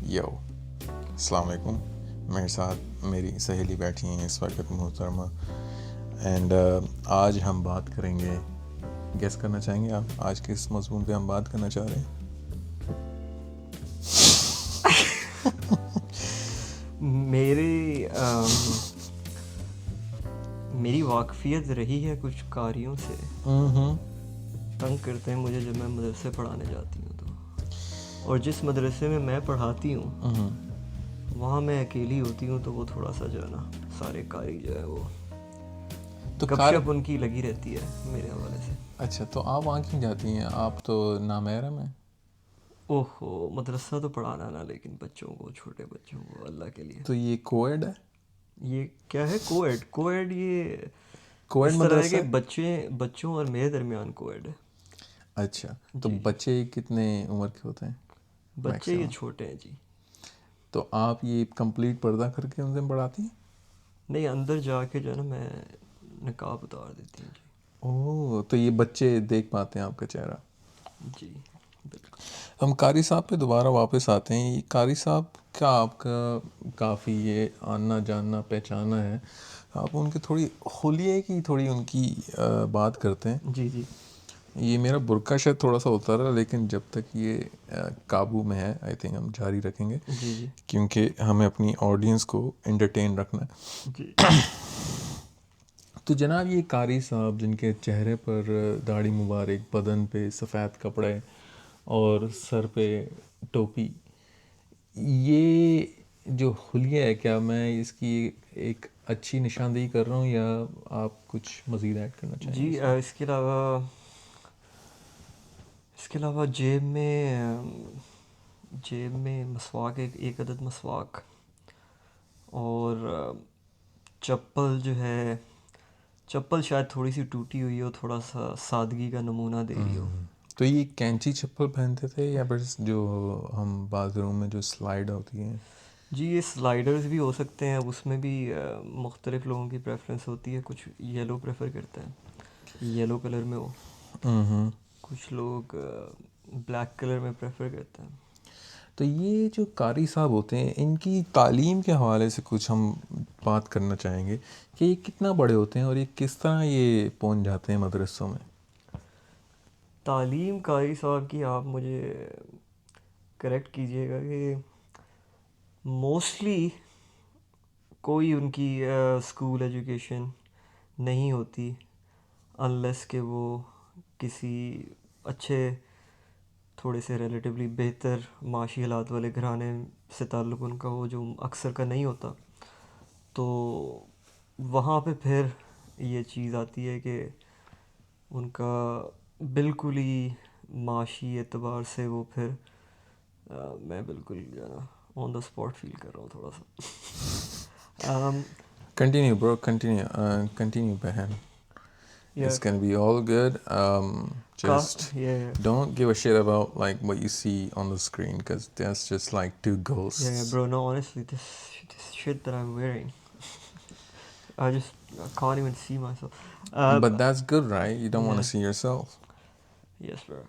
You السلام علیکم. میرے ساتھ میری سہیلی بیٹھی ہیں اس وقت محترمہ، اینڈ آج ہم بات کریں گے. گیس کرنا چاہیں گے آپ آج کس موضوع پہ ہم بات کرنا چاہ رہے ہیں؟ میری واقفیت رہی ہے کچھ کاریوں سے تنگ کرتے ہیں مجھے جب میں مدرسے پڑھانے جاتی ہوں تو، اور جس مدرسے میں میں پڑھاتی ہوں وہاں میں اکیلی ہوتی ہوں تو وہ تھوڑا سا جو ہے نا سارے کاری جو ہے وہ گپ شپ ان کی لگی رہتی ہے میرے حوالے سے. اچھا، تو آپ وہاں کیوں جاتی ہیں؟ آپ تو نامحرم ہیں. اوہو، مدرسہ تو پڑھانا نا، لیکن بچوں کو، چھوٹے بچوں کو، اللہ کے لیے. تو یہ کویڈ ہے؟ یہ کیا ہے کویڈ؟ یہ کویڈ اس طرح ہے مدرسہ کہ بچوں اور میرے درمیان کویڈ ہے. اچھا، تو جی بچے کتنے عمر کے ہوتے ہیں؟ بچے یہ میکسیمم. چھوٹے ہیں جی. تو آپ یہ کمپلیٹ پردہ کر کے ان سے پڑھاتی ہیں؟ نہیں، اندر جا کے جو ہے نا میں نقاب اتار دیتی ہوں جی. اوہ، تو یہ بچے دیکھ پاتے ہیں آپ کا چہرہ؟ جی بالکل. ہم قاری صاحب پہ دوبارہ واپس آتے ہیں. یہ قاری صاحب کا آپ کا کافی یہ آنا جاننا پہچانا ہے. آپ ان کی تھوڑی حلیے کی تھوڑی ان کی بات کرتے ہیں. جی جی یہ میرا برقع شاید تھوڑا سا اتر رہا ہے، لیکن جب تک یہ قابو میں ہے آئی تھنک ہم جاری رکھیں گے، جی جی کیونکہ ہمیں اپنی آڈینس کو انٹرٹین رکھنا ہے. جی. تو جناب یہ قاری صاحب جن کے چہرے پر داڑھی مبارک، بدن پہ سفید کپڑے اور سر پہ ٹوپی، یہ جو حلیہ ہے، کیا میں اس کی ایک اچھی نشاندہی کر رہا ہوں یا آپ کچھ مزید ایڈ کرنا چاہیں گے جی اس میں؟ اس کے علاوہ جیب میں مسواک، ایک عدد مسواک، اور چپل جو ہے، چپل شاید تھوڑی سی ٹوٹی ہوئی ہو، تھوڑا سا سادگی کا نمونہ دے رہی ہو. تو یہ کینچی چپل پہنتے تھے یا بس جو ہم باتھ روم میں جو سلائڈ ہوتی ہیں؟ جی یہ سلائیڈرز بھی ہو سکتے ہیں. اب اس میں بھی مختلف لوگوں کی پریفرنس ہوتی ہے. کچھ یلو پریفر کرتے ہیں، یلو کلر میں ہو. کچھ لوگ بلیک کلر میں پریفر کرتے ہیں. تو یہ جو قاری صاحب ہوتے ہیں، ان کی تعلیم کے حوالے سے کچھ ہم بات کرنا چاہیں گے کہ یہ کتنا بڑے ہوتے ہیں اور یہ کس طرح یہ پہنچ جاتے ہیں مدرسوں میں؟ تعلیم قاری صاحب کی آپ مجھے کریکٹ کیجیے گا کہ موسٹلی کوئی ان کی اسکول ایجوکیشن نہیں ہوتی انلیس کہ وہ کسی اچھے، تھوڑے سے ریلیٹیولی بہتر معاشی حالات والے گھرانے سے تعلق ان کا ہو، جو اکثر کا نہیں ہوتا. تو وہاں پہ پھر یہ چیز آتی ہے کہ ان کا بالکل ہی معاشی اعتبار سے وہ پھر میں بالکل جو ہے نا آن دا اسپاٹ فیل کر رہا ہوں تھوڑا سا. کنٹینیو برو، کنٹینیو بہن. It's gonna be all good. Just don't give a shit about like what you see on the screen, because that's just like two ghosts. Yeah, bro, no, honestly, this shit that I'm wearing, I can't even see myself. But that's good, right? You don't want to see yourself. Yes, bro.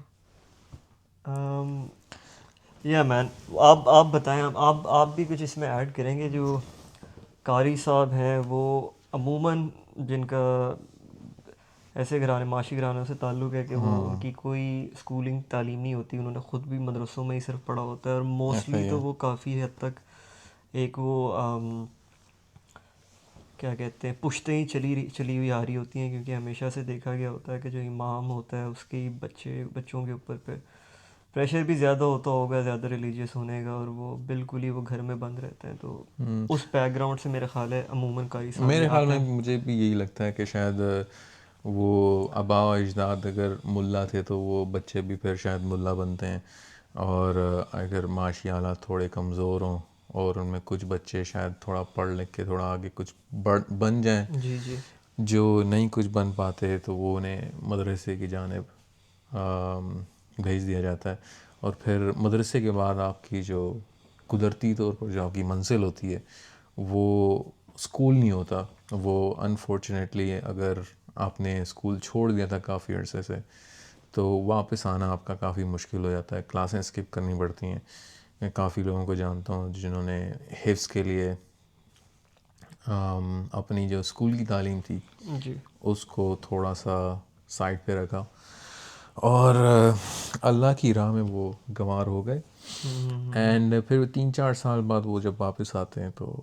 Yeah, man. آپ بتائیں، آپ بھی کچھ اس میں add کریں گے. جو قاری صاحب ہیں وہ عموماً جن کا ایسے گھرانے، معاشی گھرانوں سے تعلق ہے کہ وہ ان کی کوئی اسکولنگ تعلیم نہیں ہوتی، انہوں نے خود بھی مدرسوں میں ہی صرف پڑھا ہوتا ہے، اور موسٹلی تو وہ کافی حد تک ایک وہ کیا کہتے ہیں پشتیں ہی چلی ہوئی آ رہی ہوتی ہیں، کیونکہ ہمیشہ سے دیکھا گیا ہوتا ہے کہ جو امام ہوتا ہے اس کے بچوں کے اوپر پہ پریشر بھی زیادہ ہوتا ہوگا، زیادہ ریلیجیس ہونے کا، اور وہ بالکل ہی وہ گھر میں بند رہتے ہیں. تو اس بیک گراؤنڈ سے میرا خیال ہے عموماً قاری صاحب میرے خیال آتے میں ہیں. مجھے بھی یہی لگتا ہے کہ شاید وہ آبا و اجداد اگر ملا تھے تو وہ بچے بھی پھر شاید ملا بنتے ہیں، اور اگر معاشی حالات تھوڑے کمزور ہوں اور ان میں کچھ بچے شاید تھوڑا پڑھ لکھ کے تھوڑا آگے کچھ بن جائیں، جی جی جو نہیں کچھ بن پاتے تو وہ انہیں مدرسے کی جانب بھیج دیا جاتا ہے. اور پھر مدرسے کے بعد آپ کی جو قدرتی طور پر جو آپ کی منزل ہوتی ہے وہ اسکول نہیں ہوتا. وہ انفارچونیٹلی اگر آپ نے اسکول چھوڑ دیا تھا کافی عرصے سے تو واپس آنا آپ کا کافی مشکل ہو جاتا ہے، کلاسیں اسکپ کرنی پڑتی ہیں. میں کافی لوگوں کو جانتا ہوں جنہوں نے حفظ کے لیے اپنی جو اسکول کی تعلیم تھی جی اس کو تھوڑا سا سائڈ پہ رکھا اور اللہ کی راہ میں وہ گنوار ہو گئے. اینڈ پھر 3-4 سال بعد وہ جب واپس آتے ہیں تو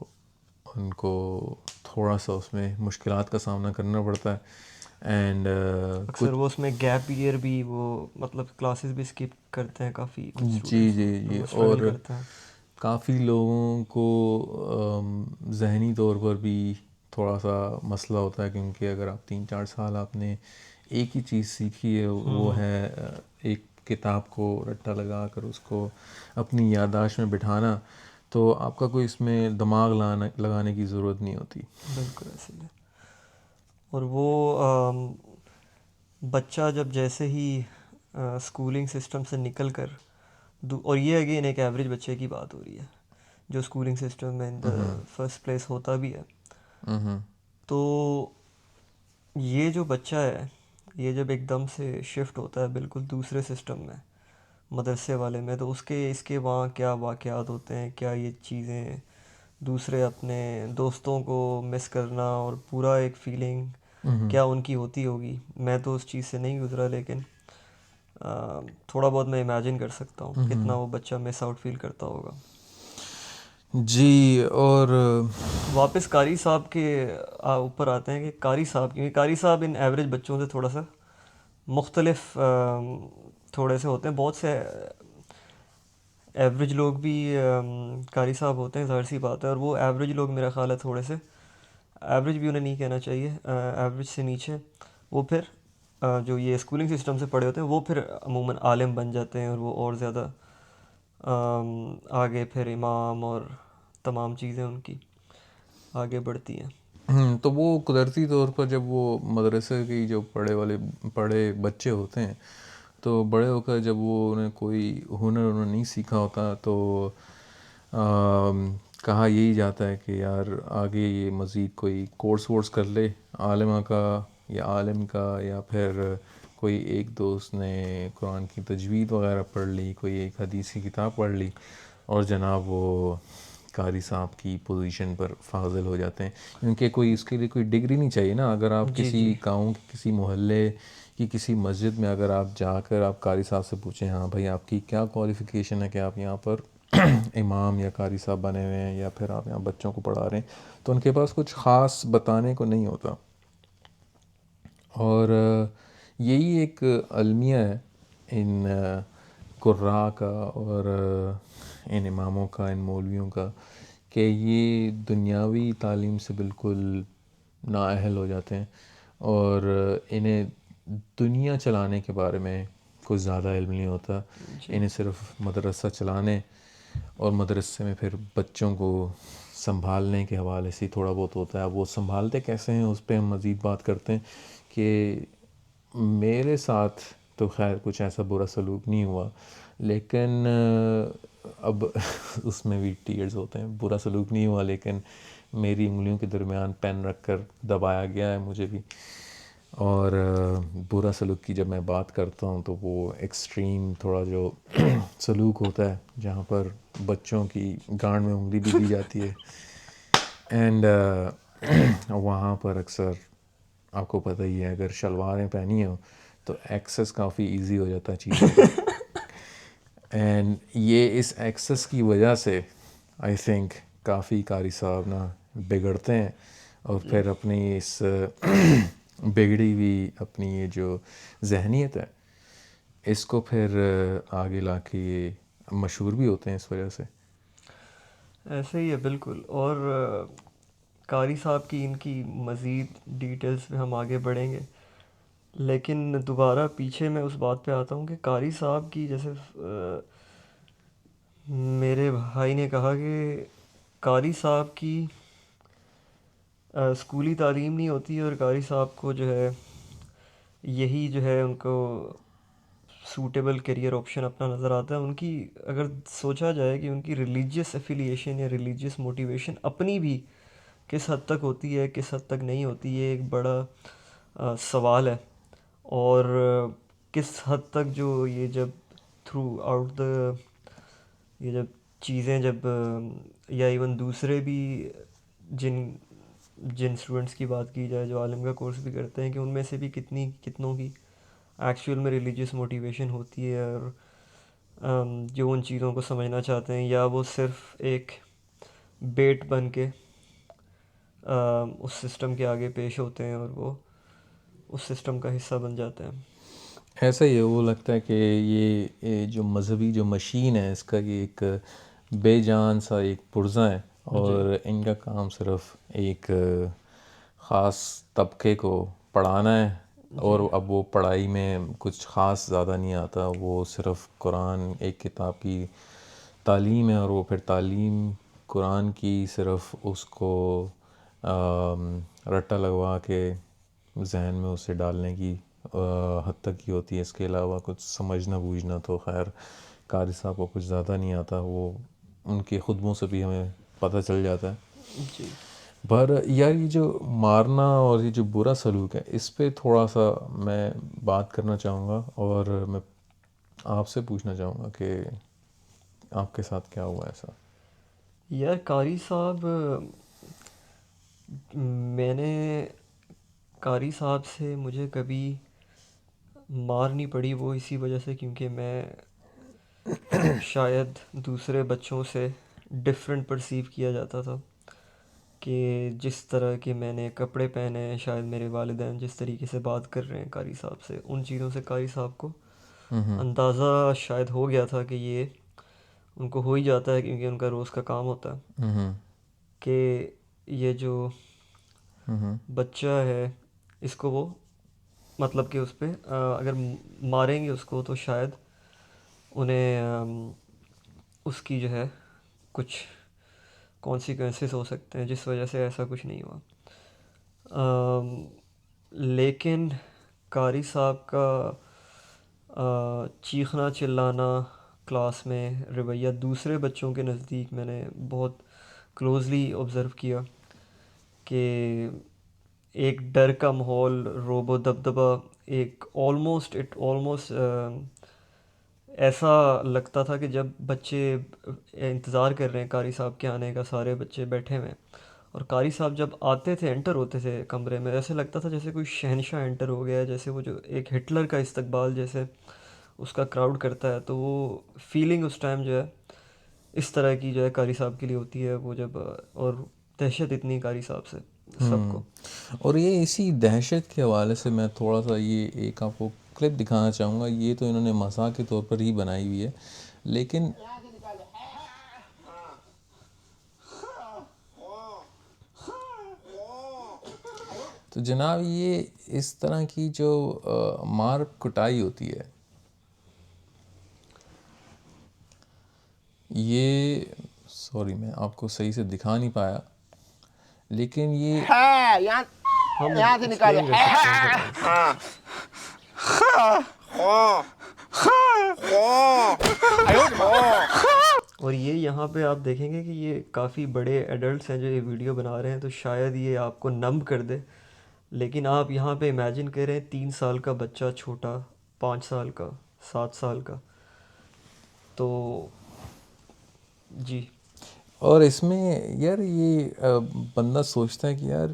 ان کو تھوڑا سا اس میں مشکلات کا سامنا کرنا پڑتا ہے. اینڈ اکثر وہ اس میں گیپ ایئر بھی وہ مطلب کلاسز بھی اسکپ کرتے ہیں کافی کچھ جی اسٹوڈنٹس، جی جی وہ اسٹرگل اور کرتے ہیں. کافی لوگوں کو ذہنی طور پر بھی تھوڑا سا مسئلہ ہوتا ہے کیونکہ اگر آپ 3-4 سال آپ نے ایک ہی چیز سیکھی ہے وہ ہے ایک کتاب کو رٹا لگا کر اس کو اپنی یادداشت میں بٹھانا، تو آپ کا کوئی اس میں دماغ لگانے کی ضرورت نہیں ہوتی. بالکل ایسے ہی ہے. اور وہ بچہ جب جیسے ہی اسکولنگ سسٹم سے نکل کر اور یہ اگین ایک ایوریج بچے کی بات ہو رہی ہے جو اسکولنگ سسٹم میں ان دا فرسٹ پلیس ہوتا بھی ہے، تو یہ جو بچہ ہے یہ جب ایک دم سے شفٹ ہوتا ہے بالکل دوسرے سسٹم میں، مدرسے والے میں، تو اس کے وہاں کیا واقعات ہوتے ہیں، کیا یہ چیزیں، دوسرے اپنے دوستوں کو مس کرنا اور پورا ایک فیلنگ کیا ان کی ہوتی ہوگی. میں تو اس چیز سے نہیں گزرا لیکن تھوڑا بہت میں امیجن کر سکتا ہوں کتنا وہ بچہ مس آؤٹ فیل کرتا ہوگا. جی اور واپس قاری صاحب کے اوپر آتے ہیں کہ قاری صاحب، کیونکہ قاری صاحب ان ایوریج بچوں سے تھوڑا سا مختلف تھوڑے سے ہوتے ہیں. بہت سے ایوریج لوگ بھی قاری صاحب ہوتے ہیں، ظاہر سی بات ہے، اور وہ ایوریج لوگ میرا خیال ہے تھوڑے سے ایوریج بھی انہیں نہیں کہنا چاہیے، ایوریج سے نیچے وہ پھر جو یہ اسکولنگ سسٹم سے پڑھے ہوتے ہیں وہ پھر عموماً عالم بن جاتے ہیں اور وہ اور زیادہ آگے پھر امام اور تمام چیزیں ان کی آگے بڑھتی ہیں. تو وہ قدرتی طور پر جب وہ مدرسے کی جو پڑھے بچے ہوتے ہیں تو بڑے ہو کر جب وہ انہیں کوئی ہنر انہوں نے نہیں سیکھا ہوتا تو کہا یہی جاتا ہے کہ یار آگے یہ مزید کوئی کورس کر لے عالمہ کا یا عالم کا، یا پھر کوئی ایک دوست نے قرآن کی تجوید وغیرہ پڑھ لی، کوئی ایک حدیث کی کتاب پڑھ لی اور جناب وہ قاری صاحب کی پوزیشن پر فاضل ہو جاتے ہیں. کیونکہ کوئی اس کے لیے کوئی ڈگری نہیں چاہیے نا. اگر آپ جی جی کسی گاؤں کے کسی محلے کی کسی مسجد میں اگر آپ جا کر آپ قاری صاحب سے پوچھیں ہاں بھائی آپ کی کیا کوالیفیکیشن ہے کہ آپ یہاں پر امام یا قاری صاحب بنے ہوئے ہیں یا پھر آپ یہاں بچوں کو پڑھا رہے ہیں، تو ان کے پاس کچھ خاص بتانے کو نہیں ہوتا. اور یہی ایک المیہ ہے ان قراء کا اور ان اماموں کا، ان مولویوں کا، کہ یہ دنیاوی تعلیم سے بالکل نااہل ہو جاتے ہیں اور انہیں دنیا چلانے کے بارے میں کچھ زیادہ علم نہیں ہوتا. جی انہیں صرف مدرسہ چلانے اور مدرسے میں پھر بچوں کو سنبھالنے کے حوالے سے تھوڑا بہت ہوتا ہے. اب وہ سنبھالتے کیسے ہیں اس پہ ہم مزید بات کرتے ہیں کہ میرے ساتھ تو خیر کچھ ایسا برا سلوک نہیں ہوا، لیکن اب اس میں بھی ٹیئرز ہوتے ہیں. برا سلوک نہیں ہوا لیکن میری انگلیوں کے درمیان پین رکھ کر دبایا گیا ہے مجھے بھی. اور برا سلوک کی جب میں بات کرتا ہوں تو وہ ایکسٹریم تھوڑا جو سلوک ہوتا ہے جہاں پر بچوں کی گانڈ میں انگلی بھی دی جاتی ہے. اینڈ وہاں پر اکثر آپ کو پتہ ہی ہے اگر شلواریں پہنی ہوں تو ایکسس کافی ایزی ہو جاتا ہے چیزوں کا. اینڈ یہ اس ایکسس کی وجہ سے آئی تھنک کافی قاری صاحب نا بگڑتے ہیں اور پھر اپنی اس بگڑی ہوئی اپنی یہ جو ذہنیت ہے اس کو پھر آگے لا کے یہ مشہور بھی ہوتے ہیں اس وجہ سے. ایسے ہی ہے بالکل. اور قاری صاحب کی ان کی مزید ڈیٹیلز پہ ہم آگے بڑھیں گے، لیکن دوبارہ پیچھے میں اس بات پہ آتا ہوں کہ قاری صاحب کی جیسے میرے بھائی نے کہا کہ قاری صاحب کی اسکولی تعلیم نہیں ہوتی اور قاری صاحب کو جو ہے یہی جو ہے ان کو سوٹیبل کیریئر آپشن اپنا نظر آتا ہے. ان کی اگر سوچا جائے کہ ان کی ریلیجیس ایفیلیشن یا ریلیجیس موٹیویشن اپنی بھی کس حد تک ہوتی ہے کس حد تک نہیں ہوتی، یہ ایک بڑا سوال ہے. اور کس حد تک جو یہ جب تھرو آؤٹ دا یہ جب چیزیں جب یا ایون دوسرے بھی جن جن اسٹوڈنٹس کی بات کی جائے جو عالم کا کورس بھی کرتے ہیں، کہ ان میں سے بھی کتنوں کی ایکچوئل میں ریلیجیس موٹیویشن ہوتی ہے، اور جو ان چیزوں کو سمجھنا چاہتے ہیں، یا وہ صرف ایک بیٹ بن کے اس سسٹم کے آگے پیش ہوتے ہیں اور وہ اس سسٹم کا حصہ بن جاتے ہیں۔ ایسا ہی ہے، وہ لگتا ہے کہ یہ جو مذہبی جو مشین ہے اس کا یہ ایک بے جان سا ایک پرزہ ہے، جی اور ان کا کام صرف ایک خاص طبقے کو پڑھانا ہے، اور جی اب وہ پڑھائی میں کچھ خاص زیادہ نہیں آتا، وہ صرف قرآن ایک کتاب کی تعلیم ہے، اور وہ پھر تعلیم قرآن کی صرف اس کو رٹا لگوا کے ذہن میں اسے ڈالنے کی حد تک ہی ہوتی ہے۔ اس کے علاوہ کچھ سمجھنا بوجھنا تو خیر قاری صاحب کو کچھ زیادہ نہیں آتا، وہ ان کے خطبوں سے بھی ہمیں پتہ چل جاتا ہے۔ جی پر یار یہ جو مارنا اور یہ جو برا سلوک ہے اس پہ تھوڑا سا میں بات کرنا چاہوں گا، اور میں آپ سے پوچھنا چاہوں گا کہ آپ کے ساتھ کیا ہوا ایسا؟ یار قاری صاحب، میں نے قاری صاحب سے مجھے کبھی مار نہیں پڑی، وہ اسی وجہ سے کیونکہ میں شاید دوسرے بچوں سے ڈفرینٹ پرسیو کیا جاتا تھا، کہ جس طرح کے میں نے کپڑے پہنے ہیں، شاید میرے والدین جس طریقے سے بات کر رہے ہیں قاری صاحب سے، ان چیزوں سے قاری صاحب کو اندازہ شاید ہو گیا تھا کہ یہ ان کو ہو ہی جاتا ہے، کیونکہ ان کا روز کا کام ہوتا ہے، کہ یہ جو بچہ ہے اس کو وہ مطلب کہ اس پہ اگر ماریں گے اس کو تو شاید انہیں اس کی جو ہے کچھ کانسیکوینسز ہو سکتے ہیں، جس وجہ سے ایسا کچھ نہیں ہوا۔ لیکن قاری صاحب کا چیخنا چلانا کلاس میں، رویہ دوسرے بچوں کے نزدیک میں نے بہت کلوزلی آبزرو کیا، کہ ایک ڈر کا ماحول، روب و دبدبہ، ایک آلموسٹ ایسا لگتا تھا کہ جب بچے انتظار کر رہے ہیں قاری صاحب کے آنے کا، سارے بچے بیٹھے ہوئے ہیں، اور قاری صاحب جب آتے تھے، انٹر ہوتے تھے کمرے میں، ایسے لگتا تھا جیسے کوئی شہنشاہ انٹر ہو گیا ہے، جیسے وہ جو ایک ہٹلر کا استقبال جیسے اس کا کراؤڈ کرتا ہے، تو وہ فیلنگ اس ٹائم جو ہے اس طرح کی جو ہے قاری صاحب کے لیے ہوتی ہے، وہ جب اور دہشت اتنی قاری صاحب سے سب کو۔ اور یہ اسی دہشت کے حوالے سے میں تھوڑا سا یہ ایک آپ کو کلپ دکھانا چاہوں گا، یہ تو انہوں نے مزاح کے طور پر ہی بنائی ہوئی ہے، لیکن تو جناب یہ اس طرح کی جو مار کٹائی ہوتی ہے، یہ سوری میں آپ کو صحیح سے دکھا نہیں پایا، لیکن یہ ہم ایکسپلین کر سکتے ہیں پھر آگے۔ اور یہ یہاں پہ آپ دیکھیں گے کہ یہ کافی بڑے ایڈلٹس ہیں جو یہ ویڈیو بنا رہے ہیں، تو شاید یہ آپ کو نمب کر دے، لیکن آپ یہاں پہ امیجن کریں 3 سال کا بچہ چھوٹا، 5 سال کا، 7 سال کا، تو جی اور اس میں یار یہ بندہ سوچتا ہے کہ یار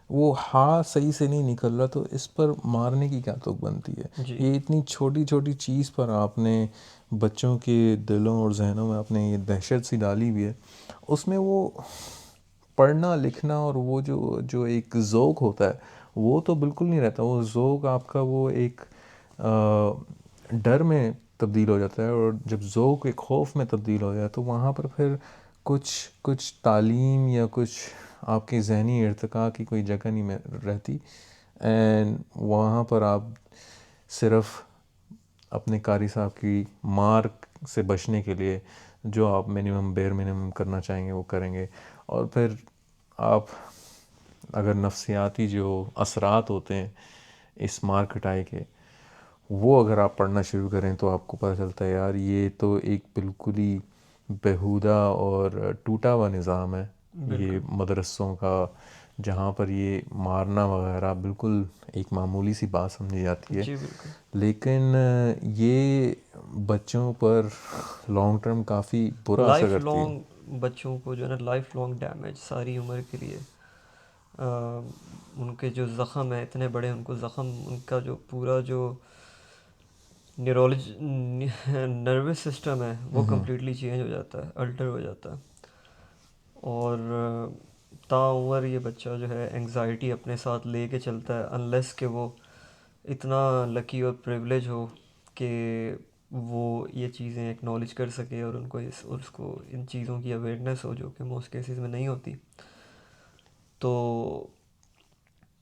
وہ ہاتھ صحیح سے نہیں نکل رہا تو اس پر مارنے کی کیا توق بنتی ہے؟ جی یہ اتنی چھوٹی چھوٹی چیز پر آپ نے بچوں کے دلوں اور ذہنوں میں آپ نے یہ دہشت سی ڈالی ہوئی ہے، اس میں وہ پڑھنا لکھنا اور وہ جو ایک ذوق ہوتا ہے وہ تو بالکل نہیں رہتا، وہ ذوق آپ کا وہ ایک ڈر میں تبدیل ہو جاتا ہے، اور جب ذوق ایک خوف میں تبدیل ہو جائے تو وہاں پر پھر کچھ تعلیم یا کچھ آپ کے ذہنی ارتقاء کی کوئی جگہ نہیں رہتی، اینڈ وہاں پر آپ صرف اپنے قاری صاحب کی مار سے بچنے کے لیے جو آپ بیئر منیمم کرنا چاہیں گے وہ کریں گے، اور پھر آپ اگر نفسیاتی جو اثرات ہوتے ہیں اس مار کٹائی کے وہ اگر آپ پڑھنا شروع کریں تو آپ کو پتہ چلتا ہے یار یہ تو ایک بالکل ہی بیہودہ اور ٹوٹا ہوا نظام ہے، یہ بالکل مدرسوں کا جہاں پر یہ مارنا وغیرہ بالکل ایک معمولی سی بات سمجھی جاتی ہے، جی بالکل. لیکن یہ بچوں پر لانگ ٹرم کافی برا اثر لائف کرتی ہے. لانگ بچوں کو جو ہے نا لائف لانگ ڈیمیج ساری عمر کے لیے. ان کے جو زخم ہیں اتنے بڑے، ان کو زخم، ان کا جو پورا جو نروس سسٹم ہے وہ کمپلیٹلی چینج ہو جاتا ہے، الٹر ہو جاتا ہے. اور عمر یہ بچہ جو ہے انگزائٹی اپنے ساتھ لے کے چلتا ہے، انلیس کہ وہ اتنا لکی اور پریولیج ہو کہ وہ یہ چیزیں ایکنالج کر سکے اور اس کو ان چیزوں کی اویئرنیس ہو، جو کہ موسٹ کیسز میں نہیں ہوتی. تو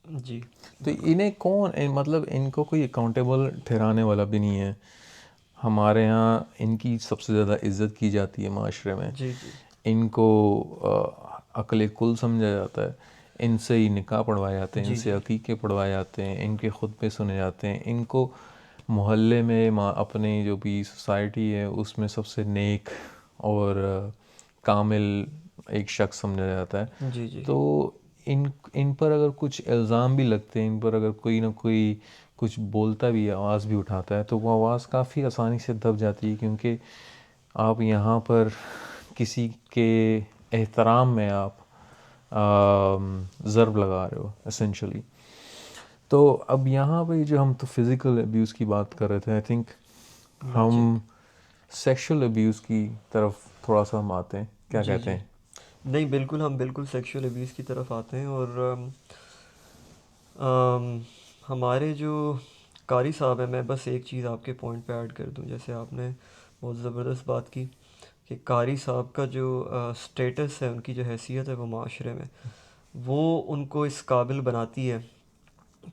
جی تو بالکل. انہیں کون مطلب ان کو کوئی اکاؤنٹیبل ٹھہرانے والا بھی نہیں ہے. ہمارے ہاں ان کی سب سے زیادہ عزت کی جاتی ہے معاشرے میں، جی جی ان کو عقل کل سمجھا جاتا ہے، ان سے ہی نکاح پڑھوائے جاتے ہیں، ان جی سے جی عقیقے پڑھوائے جاتے ہیں، ان کے خطبے سنے جاتے ہیں، ان کو محلے میں اپنے جو بھی سوسائٹی ہے اس میں سب سے نیک اور کامل ایک شخص سمجھا جاتا ہے. جی جی تو ان پر اگر کچھ الزام بھی لگتے ہیں، ان پر اگر کوئی نہ کوئی کچھ بولتا بھی، آواز بھی اٹھاتا ہے، تو وہ آواز کافی آسانی سے دب جاتی ہے، کیونکہ آپ یہاں پر کسی کے احترام میں آپ ضرب لگا رہے ہو اسینشلی. تو اب یہاں پہ جو ہم تو فزیکل ابیوز کی بات کر رہے تھے، آئی تھنک جی ہم سیکشل ابیوز کی طرف تھوڑا سا ہم آتے ہیں، کیا جی کہتے جی ہیں؟ نہیں بالکل، ہم بالکل سیکشول ابیوز کی طرف آتے ہیں. اور ہمارے جو قاری صاحب ہیں، میں بس ایک چیز آپ کے پوائنٹ پہ ایڈ کر دوں. جیسے آپ نے بہت زبردست بات کی کہ قاری صاحب کا جو سٹیٹس ہے، ان کی جو حیثیت ہے وہ معاشرے میں، وہ ان کو اس قابل بناتی ہے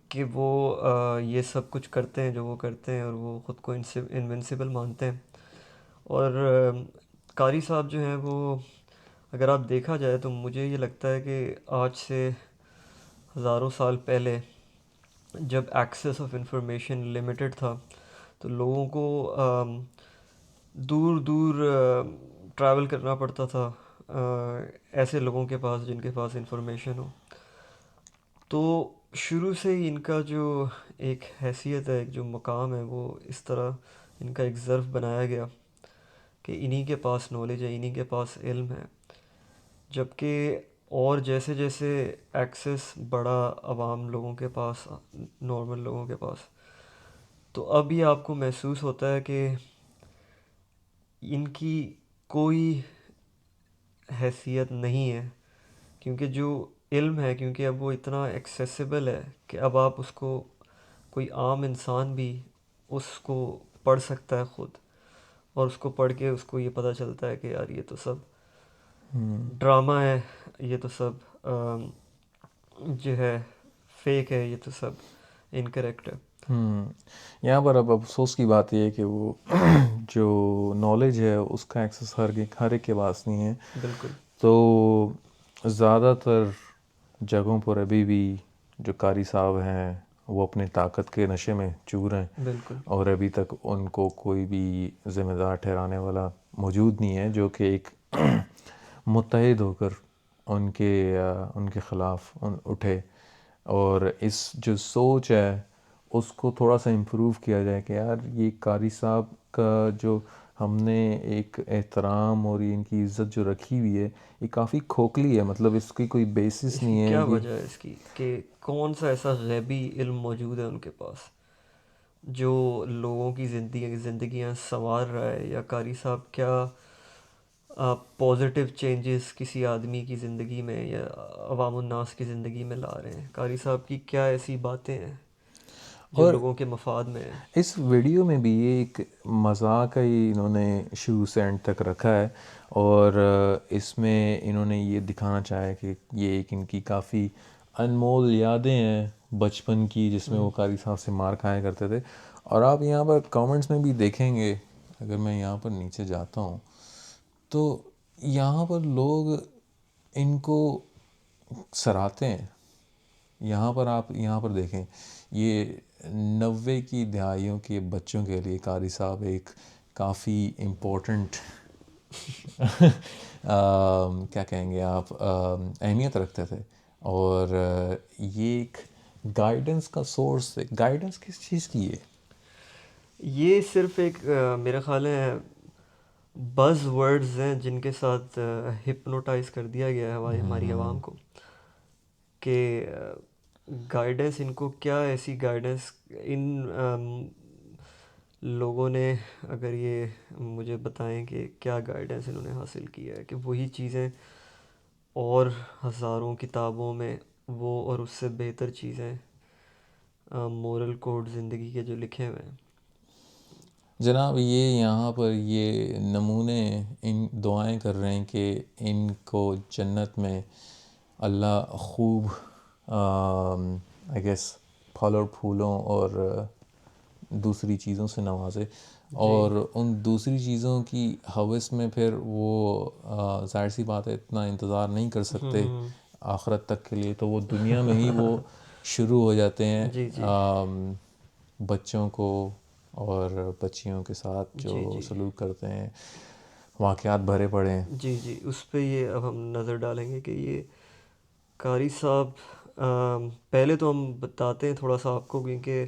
کہ وہ یہ سب کچھ کرتے ہیں جو وہ کرتے ہیں، اور وہ خود کو انوینسیبل مانتے ہیں. اور قاری صاحب جو ہیں وہ، اگر آپ دیکھا جائے تو مجھے یہ لگتا ہے کہ آج سے ہزاروں سال پہلے جب ایکسیس آف انفارمیشن لمیٹڈ تھا، تو لوگوں کو دور دور ٹریول کرنا پڑتا تھا ایسے لوگوں کے پاس جن کے پاس انفارمیشن ہو. تو شروع سے ہی ان کا جو ایک حیثیت ہے، ایک جو مقام ہے، وہ اس طرح ان کا ایک ظرف بنایا گیا کہ انہی کے پاس نالج ہے، انہی کے پاس علم ہے. جبکہ اور جیسے جیسے ایکسیس بڑھا عوام لوگوں کے پاس، نارمل لوگوں کے پاس، تو اب یہ آپ کو محسوس ہوتا ہے کہ ان کی کوئی حیثیت نہیں ہے. کیونکہ جو علم ہے، کیونکہ اب وہ اتنا ایکسیسیبل ہے کہ اب آپ اس کو، کوئی عام انسان بھی اس کو پڑھ سکتا ہے خود، اور اس کو پڑھ کے اس کو یہ پتہ چلتا ہے کہ یار یہ تو سب ڈرامہ ہے، یہ تو سب جو ہے فیک ہے، یہ تو سب انکریکٹ ہے. یہاں پر اب افسوس کی بات یہ ہے کہ وہ جو نالج ہے اس کا ایکسیس ہر ایک کے پاس نہیں ہے. بالکل تو زیادہ تر جگہوں پر ابھی بھی جو قاری صاحب ہیں وہ اپنے طاقت کے نشے میں چور ہیں، بالکل اور ابھی تک ان کو کوئی بھی ذمہ دار ٹھہرانے والا موجود نہیں ہے جو کہ ایک متحد ہو کر ان کے خلاف اٹھے. اور اس جو سوچ ہے اس کو تھوڑا سا امپروو کیا جائے کہ یار یہ قاری صاحب کا جو ہم نے ایک احترام اور ان کی عزت جو رکھی ہوئی ہے، یہ کافی کھوکھلی ہے. مطلب اس کی کوئی بیسس اس کی نہیں ہے کیا یہ. وجہ ہے اس کی کہ کون سا ایسا غیبی علم موجود ہے ان کے پاس جو لوگوں کی زندگیاں سنوار رہا ہے؟ یا قاری صاحب کیا پازیٹیو چینجز کسی آدمی کی زندگی میں یا عوام الناس کی زندگی میں لا رہے ہیں؟ قاری صاحب کی کیا ایسی باتیں ہیں جو اور لوگوں کے مفاد میں ہیں؟ اس ویڈیو میں بھی یہ ایک مذاق ہی انہوں نے شروع سے اینڈ تک رکھا ہے، اور اس میں انہوں نے یہ دکھانا چاہا کہ یہ ایک ان کی کافی انمول یادیں ہیں بچپن کی، جس میں وہ قاری صاحب سے مار کھایا کرتے تھے. اور آپ یہاں پر کامنٹس میں بھی دیکھیں گے، اگر میں یہاں پر نیچے جاتا ہوں تو یہاں پر لوگ ان کو سراہتے ہیں. یہاں پر دیکھیں، یہ 90 کی دہائیوں کے بچوں کے لیے قاری صاحب ایک کافی امپورٹنٹ کیا کہیں گے آپ، اہمیت رکھتے تھے. اور یہ ایک گائیڈنس کا سورس ہے. گائیڈنس کس چیز کی ہے؟ یہ صرف ایک میرا خیال ہے بز ورڈز ہیں جن کے ساتھ ہپنوٹائز کر دیا گیا ہے ہماری عوام کو کہ گائیڈنس ان کو کیا ایسی گائیڈنس ان لوگوں نے اگر یہ مجھے بتائیں کہ کیا گائیڈنس انہوں نے حاصل کیا ہے کہ وہی چیزیں اور ہزاروں کتابوں میں وہ اور اس سے بہتر چیزیں مورل کوڈ زندگی کے جو لکھے ہوئے ہیں. جناب یہ یہاں پر یہ نمونے ان دعائیں کر رہے ہیں کہ ان کو جنت میں اللہ خوب آئی گیس پھل اور پھولوں اور دوسری چیزوں سے نوازے، اور ان دوسری چیزوں کی ہوس میں پھر وہ ظاہر سی بات ہے اتنا انتظار نہیں کر سکتے آخرت تک کے لیے، تو وہ دنیا میں ہی وہ شروع ہو جاتے ہیں جی جی بچوں کو اور بچیوں کے ساتھ جی جو جی سلوک کرتے ہیں، واقعات بھرے پڑے ہیں. جی جی اس پہ یہ اب ہم نظر ڈالیں گے کہ یہ قاری صاحب پہلے تو ہم بتاتے ہیں تھوڑا سا آپ کو، کیونکہ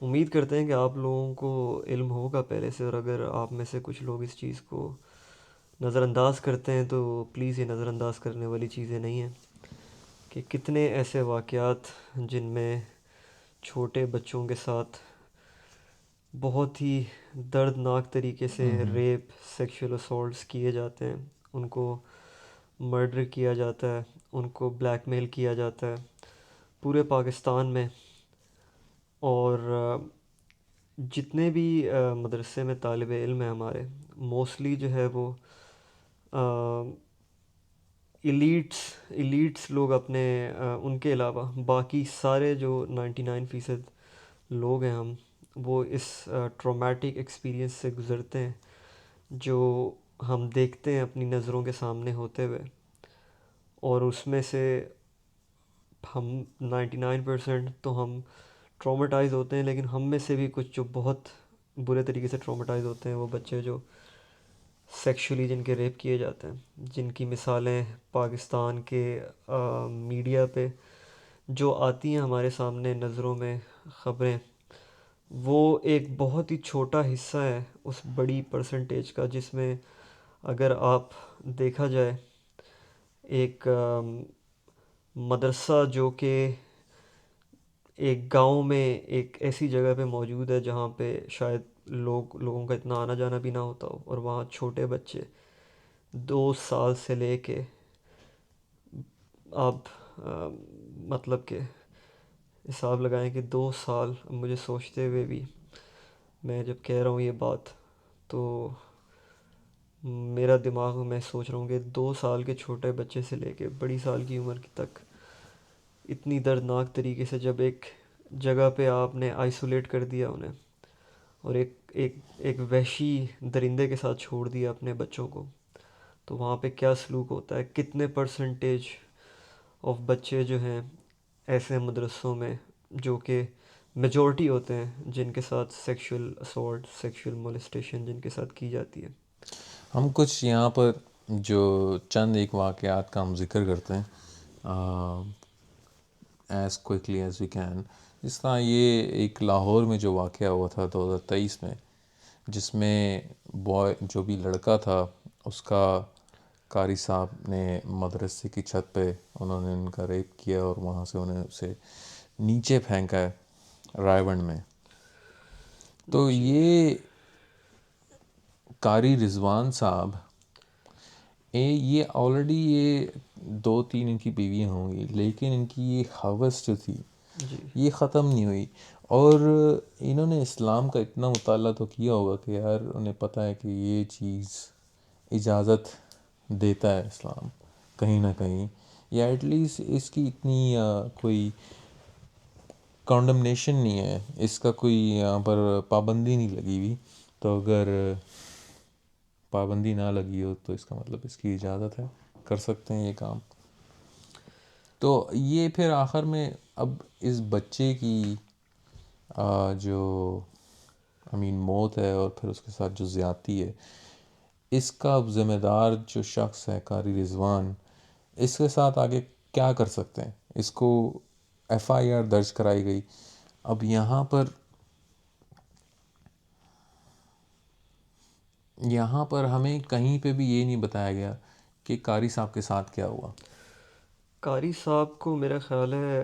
امید کرتے ہیں کہ آپ لوگوں کو علم ہوگا پہلے سے، اور اگر آپ میں سے کچھ لوگ اس چیز کو نظر انداز کرتے ہیں تو پلیز یہ نظر انداز کرنے والی چیزیں نہیں ہیں کہ کتنے ایسے واقعات جن میں چھوٹے بچوں کے ساتھ بہت ہی دردناک طریقے سے ریپ سیکشول اسالٹس کیے جاتے ہیں، ان کو مرڈر کیا جاتا ہے، ان کو بلیک میل کیا جاتا ہے پورے پاکستان میں. اور جتنے بھی مدرسے میں طالب علم ہیں ہمارے، موسٹلی جو ہے وہ ایلیٹس لوگ اپنے ان کے علاوہ باقی سارے جو 99% لوگ ہیں ہم، وہ اس ٹرومیٹک ایکسپیرئنس سے گزرتے ہیں جو ہم دیکھتے ہیں اپنی نظروں کے سامنے ہوتے ہوئے. اور اس میں سے ہم 99% تو ہم ٹروماٹائز ہوتے ہیں، لیکن ہم میں سے بھی کچھ جو بہت برے طریقے سے ٹروماٹائز ہوتے ہیں وہ بچے جو سیکشولی جن کے ریپ کیے جاتے ہیں، جن کی مثالیں پاکستان کے میڈیا پہ جو آتی ہیں ہمارے سامنے نظروں میں خبریں، وہ ایک بہت ہی چھوٹا حصہ ہے اس بڑی پرسنٹیج کا، جس میں اگر آپ دیکھا جائے ایک مدرسہ جو کہ ایک گاؤں میں ایک ایسی جگہ پہ موجود ہے جہاں پہ شاید لوگوں کا اتنا آنا جانا بھی نہ ہوتا ہو، اور وہاں چھوٹے بچے 2 سال سے لے کے آپ مطلب کہ حساب لگائیں کہ 2 سال، مجھے سوچتے ہوئے بھی میں جب کہہ رہا ہوں یہ بات تو میرا دماغ میں سوچ رہا ہوں کہ 2 سال کے چھوٹے بچے سے لے کے بڑی سال کی عمر کی تک اتنی دردناک طریقے سے جب ایک جگہ پہ آپ نے آئسولیٹ کر دیا انہیں، اور ایک وحشی درندے کے ساتھ چھوڑ دیا اپنے بچوں کو، تو وہاں پہ کیا سلوک ہوتا ہے. کتنے پرسنٹیج آف بچے جو ہیں ایسے مدرسوں میں جو کہ میجورٹی ہوتے ہیں جن کے ساتھ سیکشول اسالٹ سیکشول مولیسٹیشن جن کے ساتھ کی جاتی ہے. ہم کچھ یہاں پر جو چند ایک واقعات کا ہم ذکر کرتے ہیں as quickly as we can. جس طرح یہ ایک لاہور میں جو واقعہ ہوا تھا 2023 میں، جس میں جو بھی لڑکا تھا اس کا قاری صاحب نے مدرسے کی چھت پہ انہوں نے ان کا ریپ کیا اور وہاں سے انہیں اسے نیچے پھینکا ہے رائے ونڈ میں. تو جی یہ قاری رضوان صاحب یہ آلریڈی یہ 2-3 ان کی بیویاں ہوں گی، لیکن ان کی یہ ہوس جو تھی جی یہ ختم نہیں ہوئی. اور انہوں نے اسلام کا اتنا مطالعہ تو کیا ہوگا کہ یار انہیں پتہ ہے کہ یہ چیز اجازت دیتا ہے اسلام کہیں نہ کہیں، یا ایٹ لیسٹ اس کی اتنی کوئی کانڈمنیشن نہیں ہے، اس کا کوئی یہاں پر پابندی نہیں لگی ہوئی. تو اگر پابندی نہ لگی ہو تو اس کا مطلب اس کی اجازت ہے، کر سکتے ہیں یہ کام. تو یہ پھر آخر میں اب اس بچے کی جو موت ہے اور پھر اس کے ساتھ جو زیادتی ہے، اس کا ذمہ دار جو شخص ہے قاری رضوان، اس کے ساتھ آگے کیا کر سکتے ہیں؟ اس کو FIR درج کرائی گئی. اب یہاں پر ہمیں کہیں پہ بھی یہ نہیں بتایا گیا کہ قاری صاحب کے ساتھ کیا ہوا. قاری صاحب کو میرا خیال ہے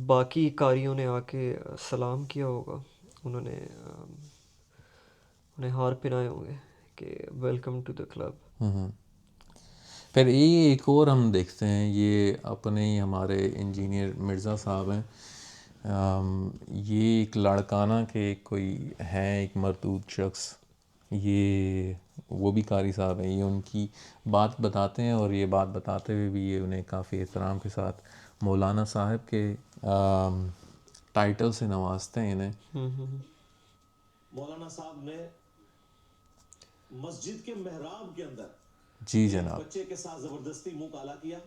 باقی قاریوں نے آ کے سلام کیا ہوگا، انہوں نے انہیں ہار پہنائے ہوں گے کہ ویلکم ٹو دا کلب. پھر ایک اور ہم دیکھتے ہیں، یہ اپنے ہی ہمارے انجینئر مرزا صاحب ہیں. یہ ایک لاڑکانہ کے کوئی ہیں، ایک مردود شخص، یہ وہ بھی قاری صاحب ہیں. یہ ان کی بات بتاتے ہیں، اور یہ بات بتاتے ہوئے بھی یہ انہیں کافی احترام کے ساتھ مولانا صاحب کے ٹائٹل سے نوازتے ہیں انہیں. مولانا صاحب نے مسجد کے محراب کے اندر جی جناب، بچے کے ساتھ زبردستی منہ کالا کیا.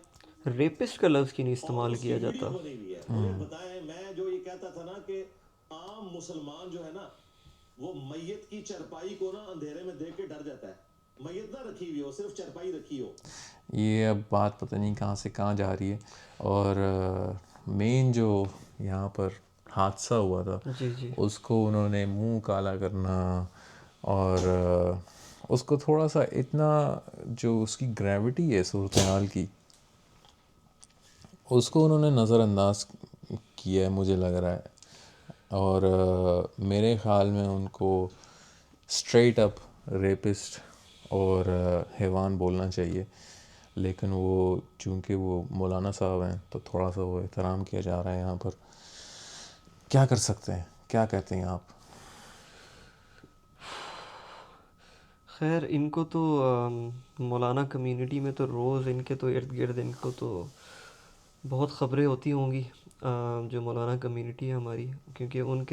ریپسٹ کا لفظ کی نہیں اور استعمال اس کی کیا ویڈیو جاتا. بنی ہوئی ہے. مجھے بتائیں، میں جو یہ کہتا تھا نا کہ عام مسلمان جو ہے نا وہ میت کی چرپائی کو نا اندھیرے میں دیکھ کے ڈر جاتا ہے. میت نہ رکھی ہوئی ہو، صرف چرپائی رکھی ہو. یہ اب بات پتہ نہیں کہاں سے کہاں جا رہی ہے. اور مین جو یہاں پر حادثہ ہوا تھا، جی جی اس کو انہوں نے منہ کالا کرنا، اور اس کو تھوڑا سا اتنا جو اس کی گریوٹی ہے صورتحال کی، اس کو انہوں نے نظر انداز کیا ہے مجھے لگ رہا ہے. اور میرے خیال میں ان کو اسٹریٹ اپ ریپسٹ اور حیوان بولنا چاہیے. لیکن وہ چونکہ وہ مولانا صاحب ہیں تو تھوڑا سا وہ احترام کیا جا رہا ہے یہاں پر. کیا کر سکتے ہیں؟ کیا کہتے ہیں آپ؟ خیر، ان کو تو مولانا کمیونٹی میں تو روز ان کے تو ارد گرد ان کو تو بہت خبریں ہوتی ہوں گی، جو مولانا کمیونٹی ہے ہماری، کیونکہ ان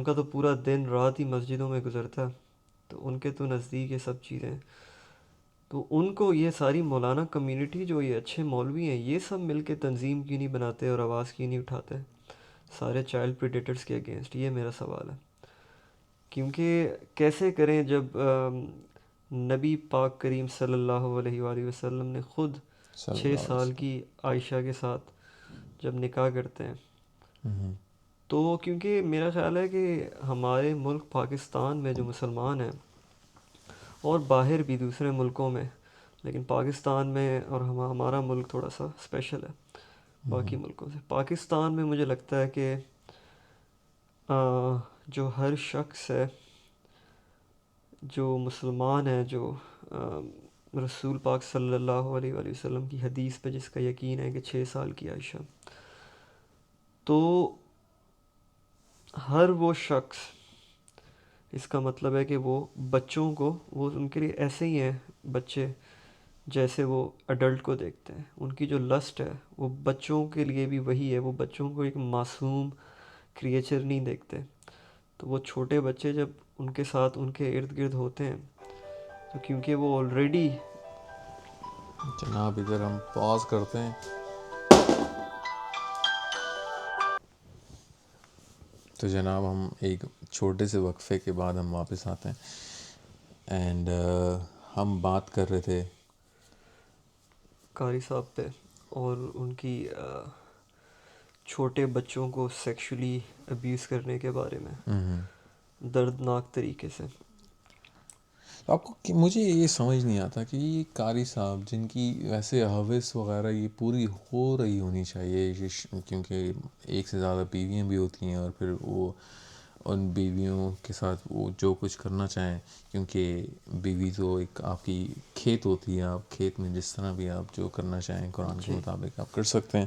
کا تو پورا دن رات ہی مسجدوں میں گزرتا ہے، تو ان کے تو نزدیک یہ سب چیزیں. تو ان کو یہ ساری مولانا کمیونٹی جو یہ اچھے مولوی ہیں، یہ سب مل کے تنظیم کیوں نہیں بناتے اور آواز کیوں نہیں اٹھاتے سارے چائلڈ پریڈیٹرز کے اگینسٹ؟ یہ میرا سوال ہے. کیونکہ کیسے کریں جب نبی پاک کریم صلی اللہ علیہ وآلہ وسلم نے خود صلی 6 اللہ علیہ سال کی عائشہ کے ساتھ جب نکاح کرتے ہیں، وسلم. تو کیونکہ میرا خیال ہے کہ ہمارے ملک پاکستان میں جو مسلمان ہیں، اور باہر بھی دوسرے ملکوں میں، لیکن پاکستان میں اور ہمارا ملک تھوڑا سا اسپیشل ہے باقی ملکوں سے. پاکستان میں مجھے لگتا ہے کہ جو ہر شخص ہے جو مسلمان ہے، جو رسول پاک صلی اللہ علیہ وآلہ وسلم کی حدیث پہ جس کا یقین ہے کہ 6 سال کی عائشہ، تو ہر وہ شخص، اس کا مطلب ہے کہ وہ بچوں کو، وہ ان کے لیے ایسے ہی ہیں بچے جیسے وہ اڈلٹ کو دیکھتے ہیں. ان کی جو لسٹ ہے وہ بچوں کے لیے بھی وہی ہے. وہ بچوں کو ایک معصوم کریچر نہیں دیکھتے. تو وہ چھوٹے بچے جب ان کے ساتھ ان کے ارد گرد ہوتے ہیں، تو کیونکہ وہ آلریڈی جناب ادھر ہم پاز کرتے ہیں. تو جناب ہم ایک چھوٹے سے وقفے کے بعد ہم واپس آتے ہیں. اینڈ ہم بات کر رہے تھے قاری صاحب پہ اور ان کی چھوٹے بچوں کو سیکشولی ابیوز کرنے کے بارے میں دردناک طریقے سے. آپ کو. مجھے یہ سمجھ نہیں آتا کہ یہ قاری صاحب جن کی ویسے حوث وغیرہ یہ پوری ہو رہی ہونی چاہیے، کیونکہ ایک سے زیادہ بیویاں بھی ہوتی ہیں، اور پھر وہ ان بیویوں کے ساتھ وہ جو کچھ کرنا چاہیں، کیونکہ بیوی تو ایک آپ کی کھیت ہوتی ہے، آپ کھیت میں جس طرح بھی آپ جو کرنا چاہیں قرآن کے جی، مطابق آپ کر سکتے ہیں.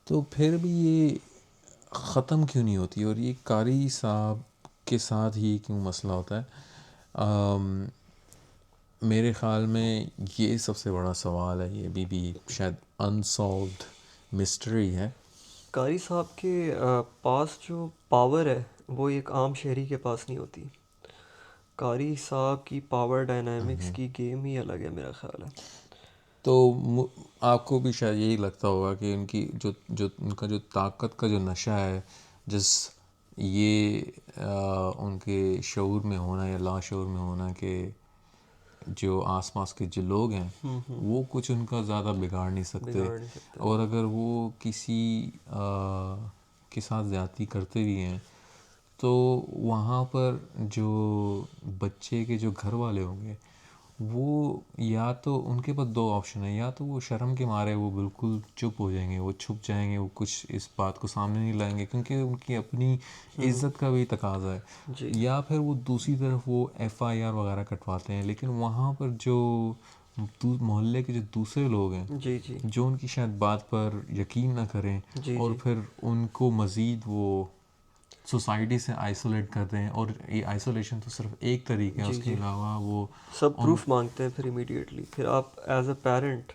تو پھر بھی یہ ختم کیوں نہیں ہوتی، اور یہ قاری صاحب کے ساتھ ہی کیوں مسئلہ ہوتا ہے؟ میرے خیال میں یہ سب سے بڑا سوال ہے. یہ بھی شاید انسالوڈ مسٹری ہے. قاری صاحب کے پاس جو پاور ہے وہ ایک عام شہری کے پاس نہیں ہوتی. قاری صاحب کی پاور ڈائنامکس کی گیم ہی الگ ہے میرا خیال ہے. تو آپ کو بھی شاید یہی لگتا ہوگا کہ ان کی جو ان کا جو طاقت کا جو نشہ ہے، جس یہ ان کے شعور میں ہونا یا لا شعور میں ہونا، کہ جو آس پاس کے جو لوگ ہیں وہ کچھ ان کا زیادہ بگاڑ نہیں سکتے، اور اگر وہ کسی کے ساتھ زیادتی کرتے بھی ہیں تو وہاں پر جو بچے کے جو گھر والے ہوں گے وہ یا تو ان کے پاس دو آپشن ہیں، یا تو وہ شرم کے مارے وہ بالکل چپ ہو جائیں گے، وہ چھپ جائیں گے، وہ کچھ اس بات کو سامنے نہیں لائیں گے کیونکہ ان کی اپنی عزت کا بھی تقاضا ہے، یا پھر وہ دوسری طرف وہ FIR وغیرہ کٹواتے ہیں، لیکن وہاں پر جو محلے کے جو دوسرے لوگ ہیں جو ان کی شاید بات پر یقین نہ کریں اور پھر ان کو مزید وہ سوسائٹی سے آئسولیٹ کرتے ہیں، اور یہ آئسولیشن تو صرف ایک طریقہ ہے، اس کے علاوہ وہ سب پروف مانگتے ہیں پھر امیڈیٹلی، پھر آپ ایز اے پیرنٹ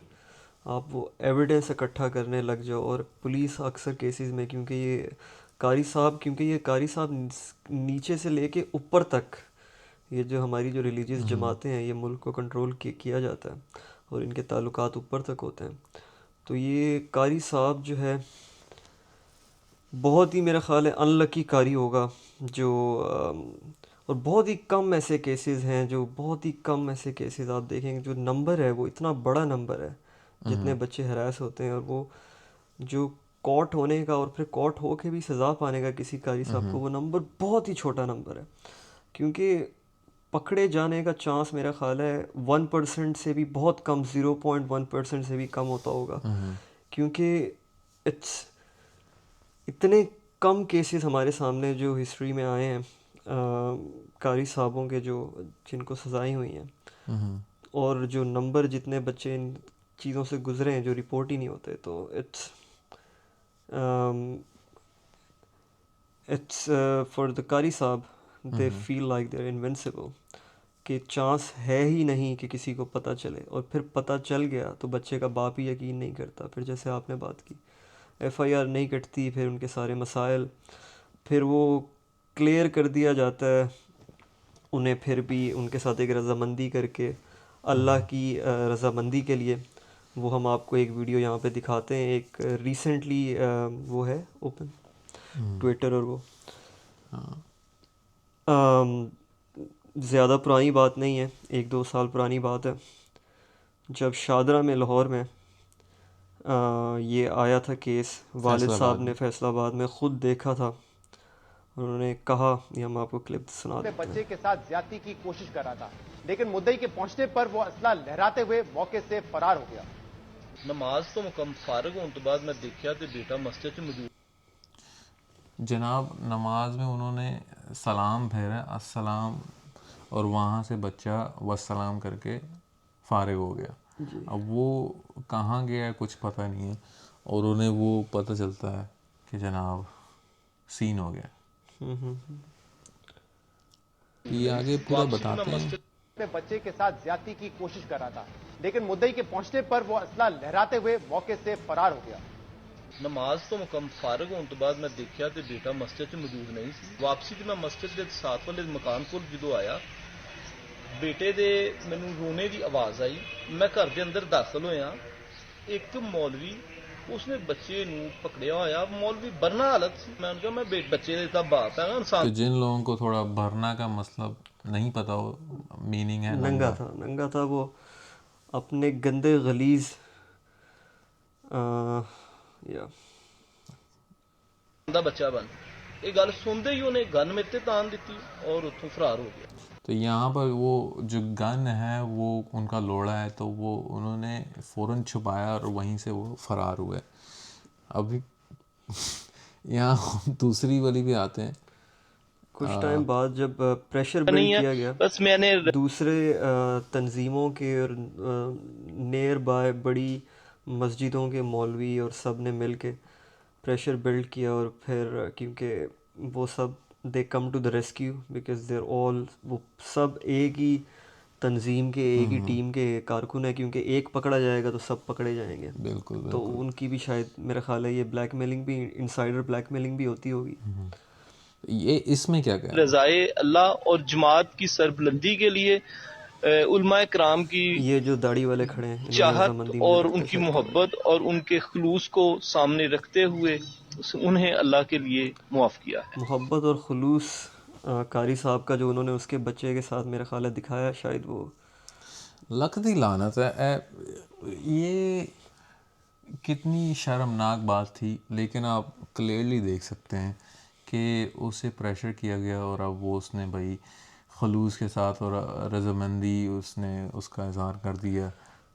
آپ وہ ایویڈنس اکٹھا کرنے لگ جاؤ، اور پولیس اکثر کیسز میں کیونکہ یہ قاری صاحب نیچے سے لے کے اوپر تک یہ جو ہماری جو ریلیجیس جماعتیں ہیں یہ ملک کو کنٹرول کیا جاتا ہے اور ان کے تعلقات اوپر تک ہوتے ہیں، تو یہ قاری صاحب جو ہے بہت ہی میرا خیال ہے ان لکی قاری ہوگا جو اور بہت ہی کم ایسے کیسز ہیں جو بہت ہی کم ایسے کیسز آپ دیکھیں گے جو نمبر ہے وہ اتنا بڑا نمبر ہے جتنے بچے ہراس ہوتے ہیں، اور وہ جو کورٹ ہونے کا اور پھر کورٹ ہو کے بھی سزا پانے کا کسی قاری صاحب کو وہ نمبر بہت ہی چھوٹا نمبر ہے، کیونکہ پکڑے جانے کا چانس میرا خیال ہے 1% سے بھی بہت کم، 0.1% سے بھی کم ہوتا ہوگا، کیونکہ اتنے کم کیسز ہمارے سامنے جو ہسٹری میں آئے ہیں قاری صاحبوں کے جو جن کو سزائیں ہوئی ہیں، اور جو نمبر جتنے بچے ان چیزوں سے گزرے ہیں جو رپورٹ ہی نہیں ہوتے، تو اٹس فار دا قاری صاحب دے feel like they are invincible, کہ چانس ہے ہی نہیں کہ کسی کو پتہ چلے، اور پھر پتہ چل گیا تو بچے کا باپ ہی یقین نہیں کرتا، پھر جیسے آپ نے بات کی FIR نہیں کٹتی، پھر ان کے سارے مسائل پھر وہ کلیئر کر دیا جاتا ہے انہیں، پھر بھی ان کے ساتھ ایک رضامندی کر کے اللہ کی رضامندی کے لیے وہ ہم آپ کو ایک ویڈیو یہاں پہ دکھاتے ہیں، ایک ریسنٹلی وہ ہے اوپن ٹویٹر، اور وہ زیادہ پرانی بات نہیں ہے، 1-2 سال پرانی بات ہے، جب شادرہ میں لاہور میں یہ آیا تھا کیس، والد صاحب نے فیصل آباد میں خود دیکھا تھا، انہوں نے کہا، یہ ہم آپ کو کلپ سنا دیتے ہیں۔ بچے کے ساتھ زیادتی کی کوشش کر رہا تھا، لیکن مدعی کے پہنچنے پر وہ اسلحہ لہراتے ہوئے موقع سے فرار ہو گیا۔ نماز تو مکمل فارغ ہونے تو بعد میں دیکھا کہ بیٹا مسجد میں موجود جناب نماز میں انہوں نے سلام پھیرا، السلام، اور وہاں سے بچہ والسلام کر کے فارغ ہو گیا۔ اب وہ کہاں گیا ہے کچھ پتہ نہیں ہے، اور انہیں وہ پتہ چلتا ہے کہ جناب سین ہو گیا۔ یہ آگے پورا بتاتے ہیں۔ اپنے بچے کے ساتھ زیادتی کی کوشش کر رہا تھا، لیکن مدعی کے پہنچنے پر وہ اسلحہ لہراتے ہوئے موقع سے فرار ہو گیا۔ نماز تو مکمل فارغ ہونے تو بعد میں دیکھا کہ بیٹا مسجد میں موجود نہیں سی، واپسی تے میں مسجد کے ساتھ والے مکان کو جدو آیا، بیٹے دے مینوں رونے دی آواز آئی، میں گھر دے اندر داخل ہویا، ایک مولوی اس نے بچے نو پکڑیا ہویا، مولوی برنا حالت سی، میں نے کہا میں بچے دا باپ ہے نا انسان۔ تو جن لوگوں کو تھوڑا بھرنا کا مطلب نہیں پتا ہو، میننگ ہے ننگا تھا وہ اپنے گندے غلیظ بچہ بن، یہ گل سنتے ہی انہیں گن میرے تے تان دیتی اور اتوں فرار ہو گیا۔ تو یہاں پر وہ جو گن ہے وہ ان کا لوڑا ہے، تو وہ انہوں نے فوراً چھپایا اور وہیں سے وہ فرار ہوئے۔ ابھی یہاں دوسری والی بھی آتے ہیں، کچھ ٹائم بعد جب پریشر بلڈ کیا گیا بس میں نے دوسرے تنظیموں کے اور نیئر بائے بڑی مسجدوں کے مولوی اور سب نے مل کے پریشر بلڈ کیا، اور پھر کیونکہ وہ سب they come to the rescue because they're all, وہ سب ایک ہی تنظیم کے ایک ہی ٹیم کے کارکن ہے، کیونکہ ایک پکڑا جائے گا تو سب پکڑے جائیں گے۔ بالکل تو ان کی بھی شاید میرا خیال ہے یہ بلیک میلنگ بھی، انسائڈر بلیک میلنگ بھی ہوتی ہوگی۔ یہ اس میں کیا کہہ رضائے اللہ اور جماعت کی سربلندی کے لیے علماء کرام کی یہ جو داڑھی والے کھڑے ہیں انہوں نے چاہت رضامندی مجھے اور لگتا ان ہے کی شاید محبت اور ان کے خلوص کو سامنے رکھتے ہوئے انہیں اللہ کے لیے معاف کیا ہے۔ محبت اور خلوص قاری صاحب کا جو انہوں نے اس کے بچے کے ساتھ میرا خیال ہے دکھایا، شاید وہ لکھ دی لعنت ہے یہ کتنی شرمناک بات تھی، لیکن آپ کلیئرلی دیکھ سکتے ہیں کہ اسے پریشر کیا گیا اور اب وہ اس نے بھائی خلوص کے ساتھ اور رضامندی اس نے اس کا اظہار کر دیا.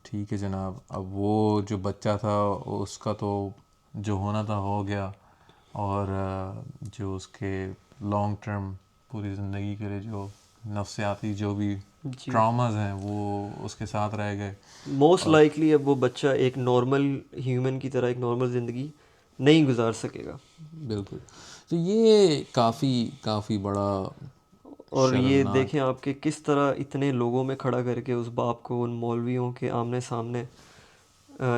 ٹھیک ہے جناب، اب وہ جو بچہ تھا اس کا تو جو ہونا تھا ہو گیا، اور جو اس کے لانگ ٹرم پوری زندگی کے لیے جو نفسیاتی جو بھی ٹراماز ہیں وہ اس کے ساتھ رہ گئے. موسٹ لائکلی اب وہ بچہ ایک نارمل ہیومن کی طرح ایک نارمل زندگی نہیں گزار سکے گا. بالکل. تو یہ کافی بڑا اور یہ دیکھیں آپ کہ کس طرح اتنے لوگوں میں کھڑا کر کے اس باپ کو ان مولویوں کے آمنے سامنے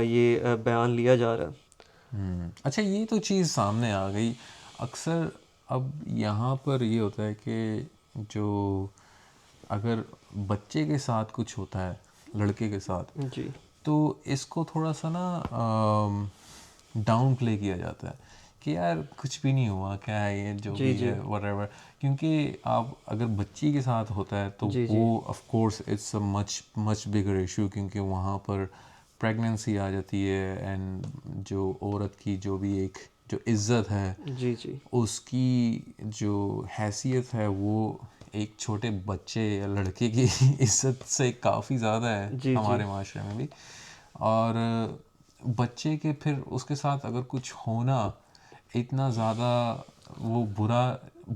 یہ بیان لیا جا رہا ہے. اچھا یہ تو چیز سامنے آ گئی. اکثر اب یہاں پر یہ ہوتا ہے کہ جو اگر بچے کے ساتھ کچھ ہوتا ہے لڑکے کے ساتھ جی تو اس کو تھوڑا سا نا ڈاؤن پلے کیا جاتا ہے کہ یار کچھ بھی نہیں ہوا، کیا ہے یہ جو بھی ہے وٹ ایور. کیونکہ آپ اگر بچی کے ساتھ ہوتا ہے تو وہ of course it's a much bigger issue, کیونکہ وہاں پر پریگننسی آ جاتی ہے، اینڈ جو عورت کی جو بھی ایک جو عزت ہے جی جی اس کی جو حیثیت ہے وہ ایک چھوٹے بچے یا لڑکے کی عزت سے کافی زیادہ ہے ہمارے معاشرے میں بھی. اور بچے کے پھر اس کے ساتھ اگر کچھ ہونا اتنا زیادہ وہ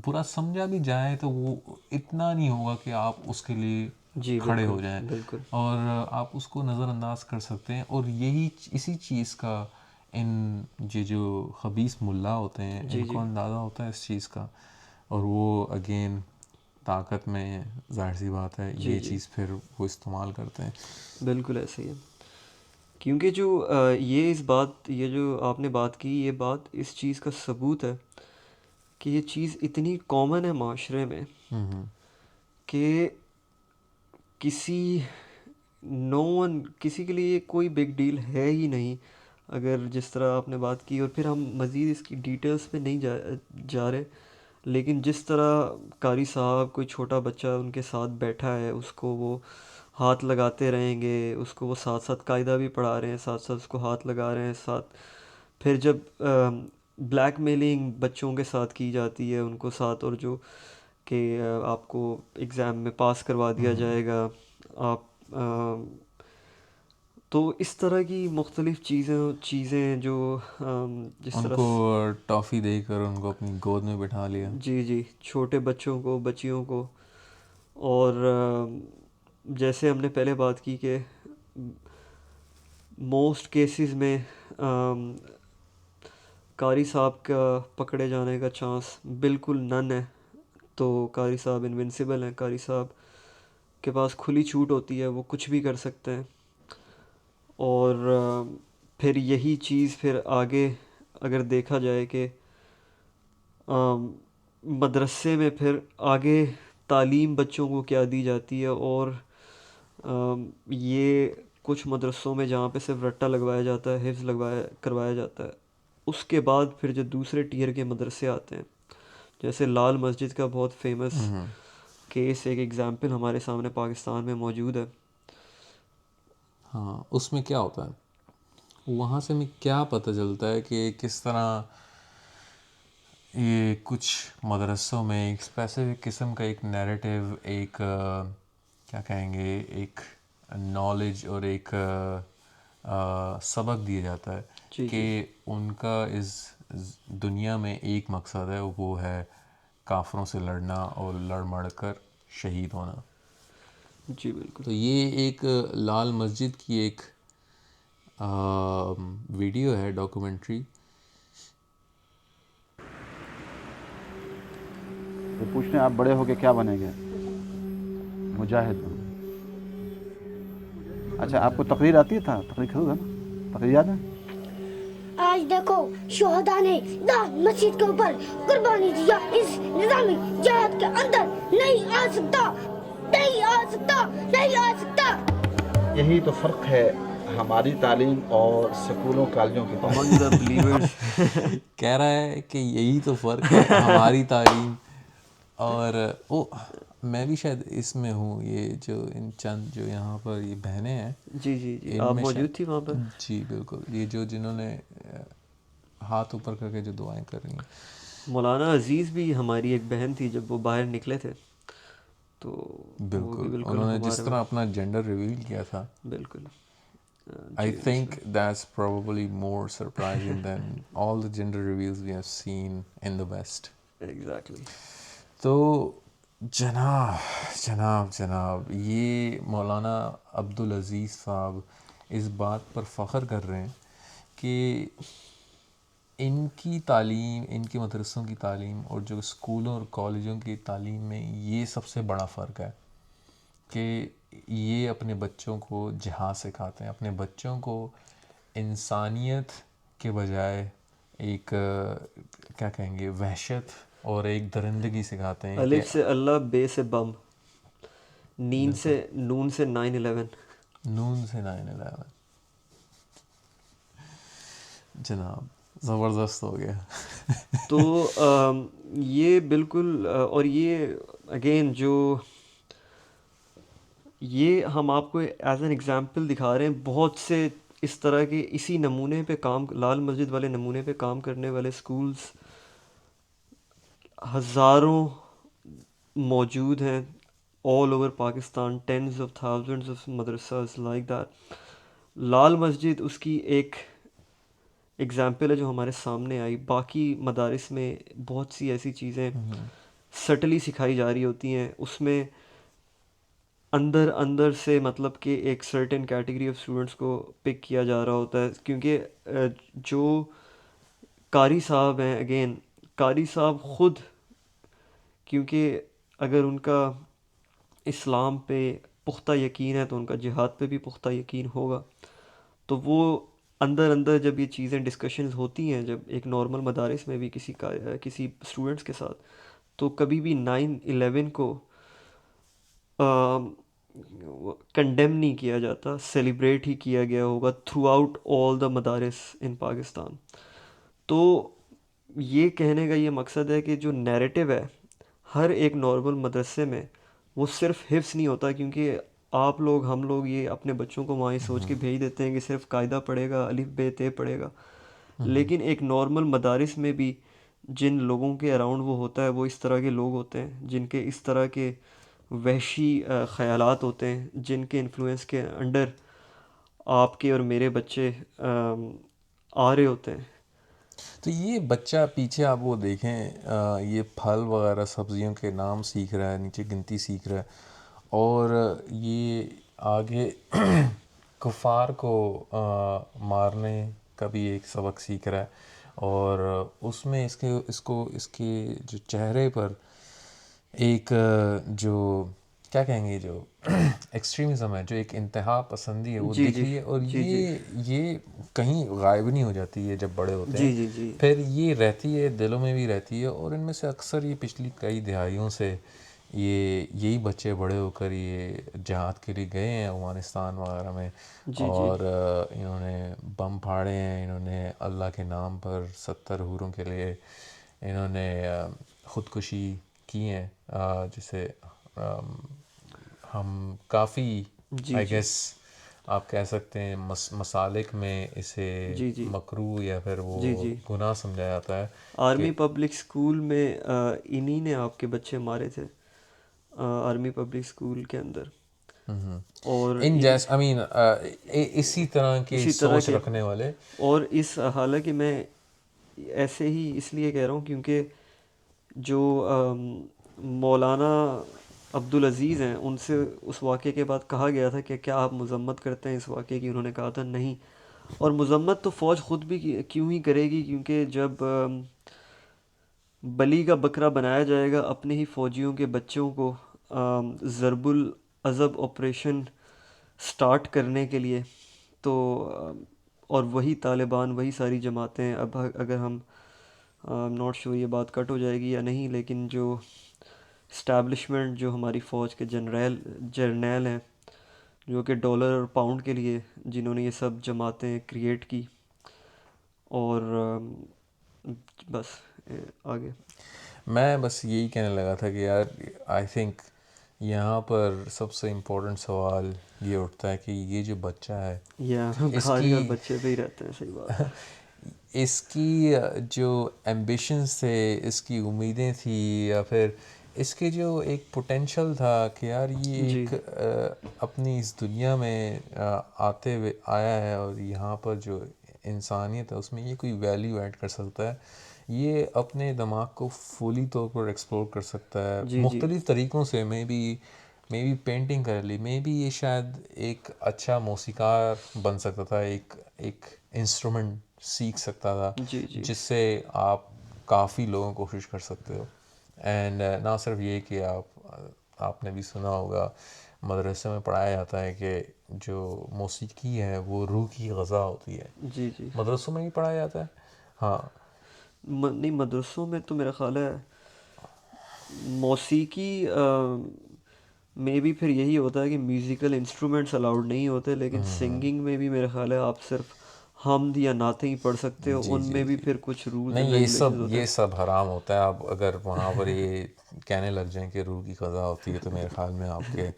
برا سمجھا بھی جائے تو وہ اتنا نہیں ہوگا کہ آپ اس کے لیے کھڑے ہو جائیں اور آپ اس کو نظر انداز کر سکتے ہیں. اور اسی چیز کا ان جو خبیث ملا ہوتے ہیں ان کو اندازہ ہوتا ہے اس چیز کا، اور وہ اگین طاقت میں ظاہر سی بات ہے یہ چیز پھر وہ استعمال کرتے ہیں. بالکل ایسے ہی ہے. کیونکہ جو یہ جو آپ نے بات کی، یہ بات اس چیز کا ثبوت ہے کہ یہ چیز اتنی کامن ہے معاشرے میں کہ کسی کے لیے کوئی بگ ڈیل ہے ہی نہیں. اگر جس طرح آپ نے بات کی، اور پھر ہم مزید اس کی ڈیٹیلز پہ نہیں جا رہے، لیکن جس طرح قاری صاحب کوئی چھوٹا بچہ ان کے ساتھ بیٹھا ہے، اس کو وہ ہاتھ لگاتے رہیں گے، اس کو وہ ساتھ ساتھ قاعدہ بھی پڑھا رہے ہیں، ساتھ ساتھ اس کو ہاتھ لگا رہے ہیں ساتھ. پھر جب بلیک میلنگ بچوں کے ساتھ کی جاتی ہے ان کو ساتھ، اور جو کہ آپ کو ایگزام میں پاس کروا دیا جائے گا آپ، تو اس طرح کی مختلف چیزیں جو جس ان طرح کو ٹافی دے کر ان کو اپنی گود میں بٹھا لیا. جی چھوٹے بچوں کو، بچیوں کو. اور جیسے ہم نے پہلے بات کی کہ موسٹ کیسز میں قاری صاحب کا پکڑے جانے کا چانس بالکل نن ہے. تو قاری صاحب انونسیبل ہیں، قاری صاحب کے پاس کھلی چھوٹ ہوتی ہے، وہ کچھ بھی کر سکتے ہیں. اور پھر یہی چیز پھر آگے اگر دیکھا جائے کہ مدرسے میں پھر آگے تعلیم بچوں کو کیا دی جاتی ہے. اور یہ کچھ مدرسوں میں جہاں پہ صرف رٹا لگوایا جاتا ہے، حفظ کروایا جاتا ہے، اس کے بعد پھر جو دوسرے ٹیئر کے مدرسے آتے ہیں، جیسے لال مسجد کا بہت فیمس کیس، ایک ایگزامپل ہمارے سامنے پاکستان میں موجود ہے. ہاں اس میں کیا ہوتا ہے، وہاں سے ہمیں کیا پتہ چلتا ہے کہ کس طرح یہ کچھ مدرسوں میں ایک اسپیسیفک قسم کا ایک نیریٹیو، ایک کیا کہیں گے، ایک نالج اور ایک سبق دیا جاتا ہے کہ ان کا اس دنیا میں ایک مقصد ہے، وہ ہے کافروں سے لڑنا اور لڑ مڑ کر شہید ہونا. جی بالکل. تو یہ ایک لال مسجد کی ایک ویڈیو ہے، ڈاکومنٹری. وہ پوچھتے ہیں آپ بڑے ہو کے کیا بنیں گے؟ مجاہد بنوں. اچھا آپ کو تقریر آتی تھا؟ تقریر کرو گا نا، تقریر یاد ہے؟ آج دیکھو شہداء نے لال مسجد کے اوپر قربانی دیا، اس نظامی جہاد کے اندر نہیں آ سکتا، نہیں آ سکتا، نہیں آ سکتا. یہی تو فرق ہے ہماری تعلیم اور سکولوں کالجوں کی among the believers. کہہ رہا ہے کہ یہی تو فرق ہے ہماری تعلیم اور میں بھی شاید اس میں ہوں، یہ جو ان چند جو یہاں پر یہ بہنیں ہیں، جی جی جی، ان آپ میں موجود تھی وہاں پر؟ جی بالکل، یہ جو جنہوں نے ہاتھ اوپر کر کے جو دعائیں کر رہی ہیں. مولانا عزیز بھی ہماری ایک بہن تھی جب وہ باہر نکلے تھے، تو وہ بھی بالکل، بالکل انہوں نے جس ہمارے طرح اپنا جینڈر ریویل کیا تھا، بالکل I جی think that's probably more surprising than all the gender reveals we have seen in the West. Exactly. تو جناب یہ مولانا عبدالعزیز صاحب اس بات پر فخر کر رہے ہیں کہ ان کی تعلیم، ان کے مدرسوں کی تعلیم اور جو اسکولوں اور کالجوں کی تعلیم میں یہ سب سے بڑا فرق ہے کہ یہ اپنے بچوں کو جہاد سکھاتے ہیں، اپنے بچوں کو انسانیت کے بجائے ایک کیا کہیں گے وحشت اور ایک درندگی سکھاتے ہیں کہ الف سے اللہ، بے سے بم، نون سے 9/11. نون سے 9/11. جناب زبردست ہو گیا. تو یہ بالکل، اور یہ اگین جو یہ ہم آپ کو ایز این ایگزامپل دکھا رہے ہیں، بہت سے اس طرح کے اسی نمونے پہ کام، لال مسجد والے نمونے پہ کام کرنے والے اسکولز ہزاروں موجود ہیں all over Pakistan, tens of thousands of مدرساز لائک دیٹ. لال مسجد اس کی ایک ایگزامپل ہے جو ہمارے سامنے آئی. باقی مدارس میں بہت سی ایسی چیزیں سٹلی سکھائی جا رہی ہوتی ہیں، اس میں اندر سے مطلب کہ ایک سرٹن کیٹیگری آف اسٹوڈنٹس کو پک کیا جا رہا ہوتا ہے، کیونکہ جو قاری صاحب ہیں، اگین قاری صاحب خود، کیونکہ اگر ان کا اسلام پہ پختہ یقین ہے تو ان کا جہاد پہ بھی پختہ یقین ہوگا. تو وہ اندر جب یہ چیزیں ڈسکشنز ہوتی ہیں، جب ایک نارمل مدارس میں بھی کسی اسٹوڈنٹس کے ساتھ، تو کبھی بھی 9/11 کو کنڈیم نہیں کیا جاتا، سیلیبریٹ ہی کیا گیا ہوگا تھرو آؤٹ آل دا مدارس ان پاکستان. تو یہ کہنے کا یہ مقصد ہے کہ جو نیریٹو ہے ہر ایک نارمل مدرسے میں، وہ صرف حفظ نہیں ہوتا، کیونکہ آپ لوگ، ہم لوگ یہ اپنے بچوں کو وہاں سوچ کے بھیج دیتے ہیں کہ صرف قاعدہ پڑھے گا، الف ب ت پڑھے گا. لیکن ایک نارمل مدارس میں بھی جن لوگوں کے اراؤنڈ وہ ہوتا ہے، وہ اس طرح کے لوگ ہوتے ہیں جن کے اس طرح کے وحشی خیالات ہوتے ہیں، جن کے انفلوئنس کے انڈر آپ کے اور میرے بچے آ رہے ہوتے ہیں. تو یہ بچہ پیچھے آپ وہ دیکھیں، یہ پھل وغیرہ سبزیوں کے نام سیکھ رہا ہے، نیچے گنتی سیکھ رہا ہے، اور یہ آگے کفار کو مارنے کا بھی ایک سبق سیکھ رہا ہے. اور اس میں اس کے جو چہرے پر ایک جو کیا کہیں گے، جو ایکسٹریمزم ہے، جو ایک انتہا پسندی ہے، وہ جی دکھ جی رہی ہے. اور جی جی یہ کہیں غائب نہیں ہو جاتی ہے جب بڑے ہوتے جی ہیں، جی جی پھر یہ رہتی ہے، دلوں میں بھی رہتی ہے. اور ان میں سے اکثر یہ پچھلی کئی دہائیوں سے یہی بچے بڑے ہو کر یہ جہاد کے لیے گئے ہیں افغانستان وغیرہ میں، جی جی اور انہوں نے بم پھاڑے ہیں، انہوں نے اللہ کے نام پر 70 حوروں کے لیے انہوں نے خودکشی کی ہیں، جسے ہم کافی جی آئی جی گیس آپ کہہ سکتے ہیں مسالک میں اسے جی جی مکروہ یا پھر وہ جی جی گناہ سمجھا جاتا ہے. آرمی پبلک اسکول میں انہی نے آپ کے بچے مارے تھے، آرمی پبلک اسکول کے اندر. اور ان جیس آئی مین اسی طرح کی سوچ رکھنے والے. اور اس حالانکہ میں ایسے ہی اس لیے کہہ رہا ہوں کیونکہ جو مولانا عبدالعزیز ہیں، ان سے اس واقعے کے بعد کہا گیا تھا کہ کیا آپ مذمت کرتے ہیں اس واقعے کی؟ انہوں نے کہا تھا نہیں. اور مذمت تو فوج خود بھی کیوں ہی کرے گی، کیونکہ جب بلی کا بکرا بنایا جائے گا اپنے ہی فوجیوں کے بچوں کو ضرب العضب آپریشن سٹارٹ کرنے کے لیے، تو اور وہی طالبان، وہی ساری جماعتیں، اب اگر ہم ناٹ شور یہ بات کٹ ہو جائے گی یا نہیں، لیکن جو اسٹیبلشمنٹ، جو ہماری فوج کے جرنیل ہیں، جو کہ ڈالر اور پاؤنڈ کے لیے جنہوں نے یہ سب جماعتیں کریٹ کی، اور بس آگے میں بس یہی کہنے لگا تھا کہ یار آئی تھنک یہاں پر سب سے امپورٹنٹ سوال یہ اٹھتا ہے کہ یہ جو بچہ ہے یا اس گھر کی اور بچے پہ ہی رہتے ہیں. صحیح بات ہے. اس کی جو ایمبیشنز تھے, اس کی امیدیں تھی, یا پھر اس کے جو ایک پوٹینشیل تھا کہ یار یہ جی ایک اپنی اس دنیا میں آتے ہوئے آیا ہے اور یہاں پر جو انسانیت ہے اس میں یہ کوئی ویلیو ایڈ کر سکتا ہے, یہ اپنے دماغ کو فلی طور پر ایکسپلور کر سکتا ہے جی جی مختلف طریقوں سے. مے بی پینٹنگ کر لی, مے بی یہ شاید ایک اچھا موسیقار بن سکتا تھا, ایک انسٹرومنٹ سیکھ سکتا تھا جی جی جس سے آپ کافی لوگوں کو کوشش کر سکتے ہو. اینڈ نہ صرف یہ کہ آپ نے بھی سنا ہوگا مدرسے میں پڑھایا جاتا ہے کہ جو موسیقی ہے وہ روح کی غذا ہوتی ہے. جی جی. مدرسوں میں بھی پڑھایا جاتا ہے. ہاں نہیں, مدرسوں میں تو میرا خیال ہے موسیقی میں بھی پھر یہی ہوتا ہے کہ میوزیکل انسٹرومنٹس الاؤڈ نہیں ہوتے, لیکن سنگنگ میں بھی میرا خیال ہے آپ صرف حمد یا نعتیں ہی پڑھ سکتے ہو, جی ان جی میں بھی جی. پھر کچھ رولز نہیں اینڈ ریگولیشنز ہوتے یہ ہیں. سب حرام ہوتا ہے. آپ اگر وہاں پر یہ کہنے لگ جائیں کہ روح کی غذا ہوتی ہے تو میرے خیال میں آپ کے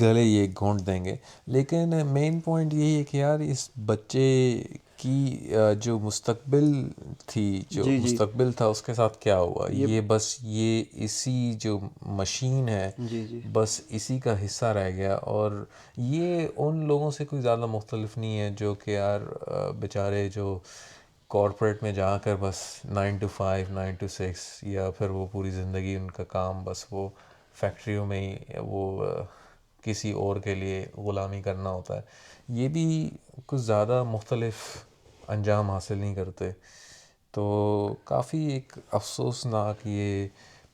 گلے یہ گھونٹ دیں گے. لیکن مین پوائنٹ یہی ہے کہ یار اس بچے کی جو مستقبل تھی, جو جی جی. مستقبل تھا, اس کے ساتھ کیا ہوا. یہ یہ بس یہ اسی جو مشین ہے جی جی بس اسی کا حصہ رہ گیا, اور یہ ان لوگوں سے کوئی زیادہ مختلف نہیں ہے جو کہ یار بیچارے جو کارپوریٹ میں جا کر بس 9 to 5 9 to 6 یا پھر وہ پوری زندگی ان کا کام بس وہ فیکٹریوں میں ہی وہ کسی اور کے لیے غلامی کرنا ہوتا ہے. یہ بھی کچھ زیادہ مختلف انجام حاصل نہیں کرتے. تو کافی ایک افسوسناک یہ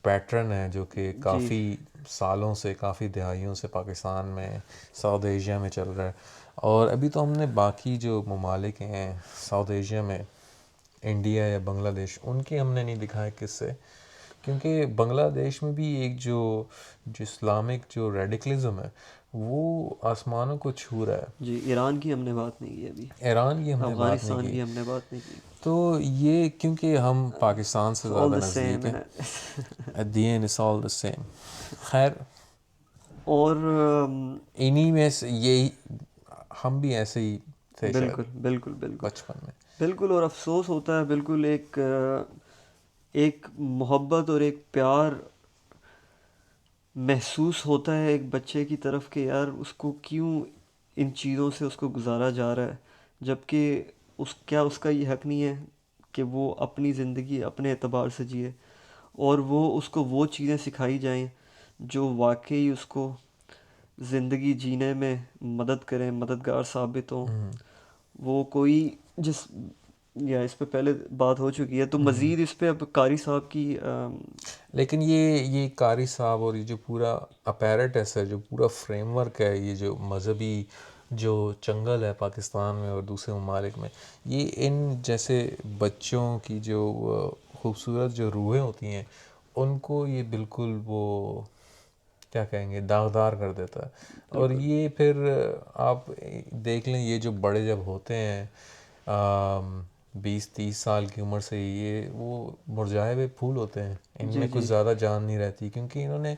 پیٹرن ہے جو کہ جی کافی سالوں سے, کافی دہائیوں سے پاکستان میں, ساؤتھ ایشیا میں چل رہا ہے. اور ابھی تو ہم نے باقی جو ممالک ہیں ساؤتھ ایشیا میں, انڈیا یا بنگلہ دیش, ان کے ہم نے نہیں دکھائے قصے, کیونکہ بنگلہ دیش میں بھی ایک جو اسلامک جو ریڈیکلزم ہے وہ آسمانوں کو چھو رہا ہے. جی. ایران کی ہم نے بات نہیں کی ابھی, ایران کی ہم نے بات نہیں افغانستان کی. کی ہم نے بات نہیں کی. تو یہ کیونکہ ہم پاکستان سے آل زیادہ دا نزدیک سیم ہیں. ہے. At the end it's all the same. خیر اور انہی میں سے یہی ہم بھی ایسے ہی تھے بالکل شاید بالکل بالکل بچپن میں. بالکل. اور افسوس ہوتا ہے بالکل, ایک محبت اور ایک پیار محسوس ہوتا ہے ایک بچے کی طرف کہ یار اس کو کیوں ان چیزوں سے اس کو گزارا جا رہا ہے, جب کہ اس کا یہ حق نہیں ہے کہ وہ اپنی زندگی اپنے اعتبار سے جیے, اور اس کو وہ چیزیں سکھائی جائیں جو واقعی اس کو زندگی جینے میں مدد کریں, مددگار ثابت ہوں. وہ کوئی اس پہ پہلے بات ہو چکی ہے, تو مزید اس پہ اب قاری صاحب کی لیکن یہ قاری صاحب اور یہ جو پورا اپیرٹس ہے, جو پورا فریم ورک ہے, یہ جو مذہبی جو چنگل ہے پاکستان میں اور دوسرے ممالک میں, یہ ان جیسے بچوں کی جو خوبصورت جو روحیں ہوتی ہیں ان کو یہ بالکل وہ کیا کہیں گے داغدار کر دیتا ہے. اور یہ پھر آپ دیکھ لیں, یہ جو بڑے جب ہوتے ہیں 20-30 سال کی عمر سے, یہ وہ مرجھائے ہوئے پھول ہوتے ہیں, ان جی میں کچھ جی زیادہ جان نہیں رہتی, کیونکہ انہوں نے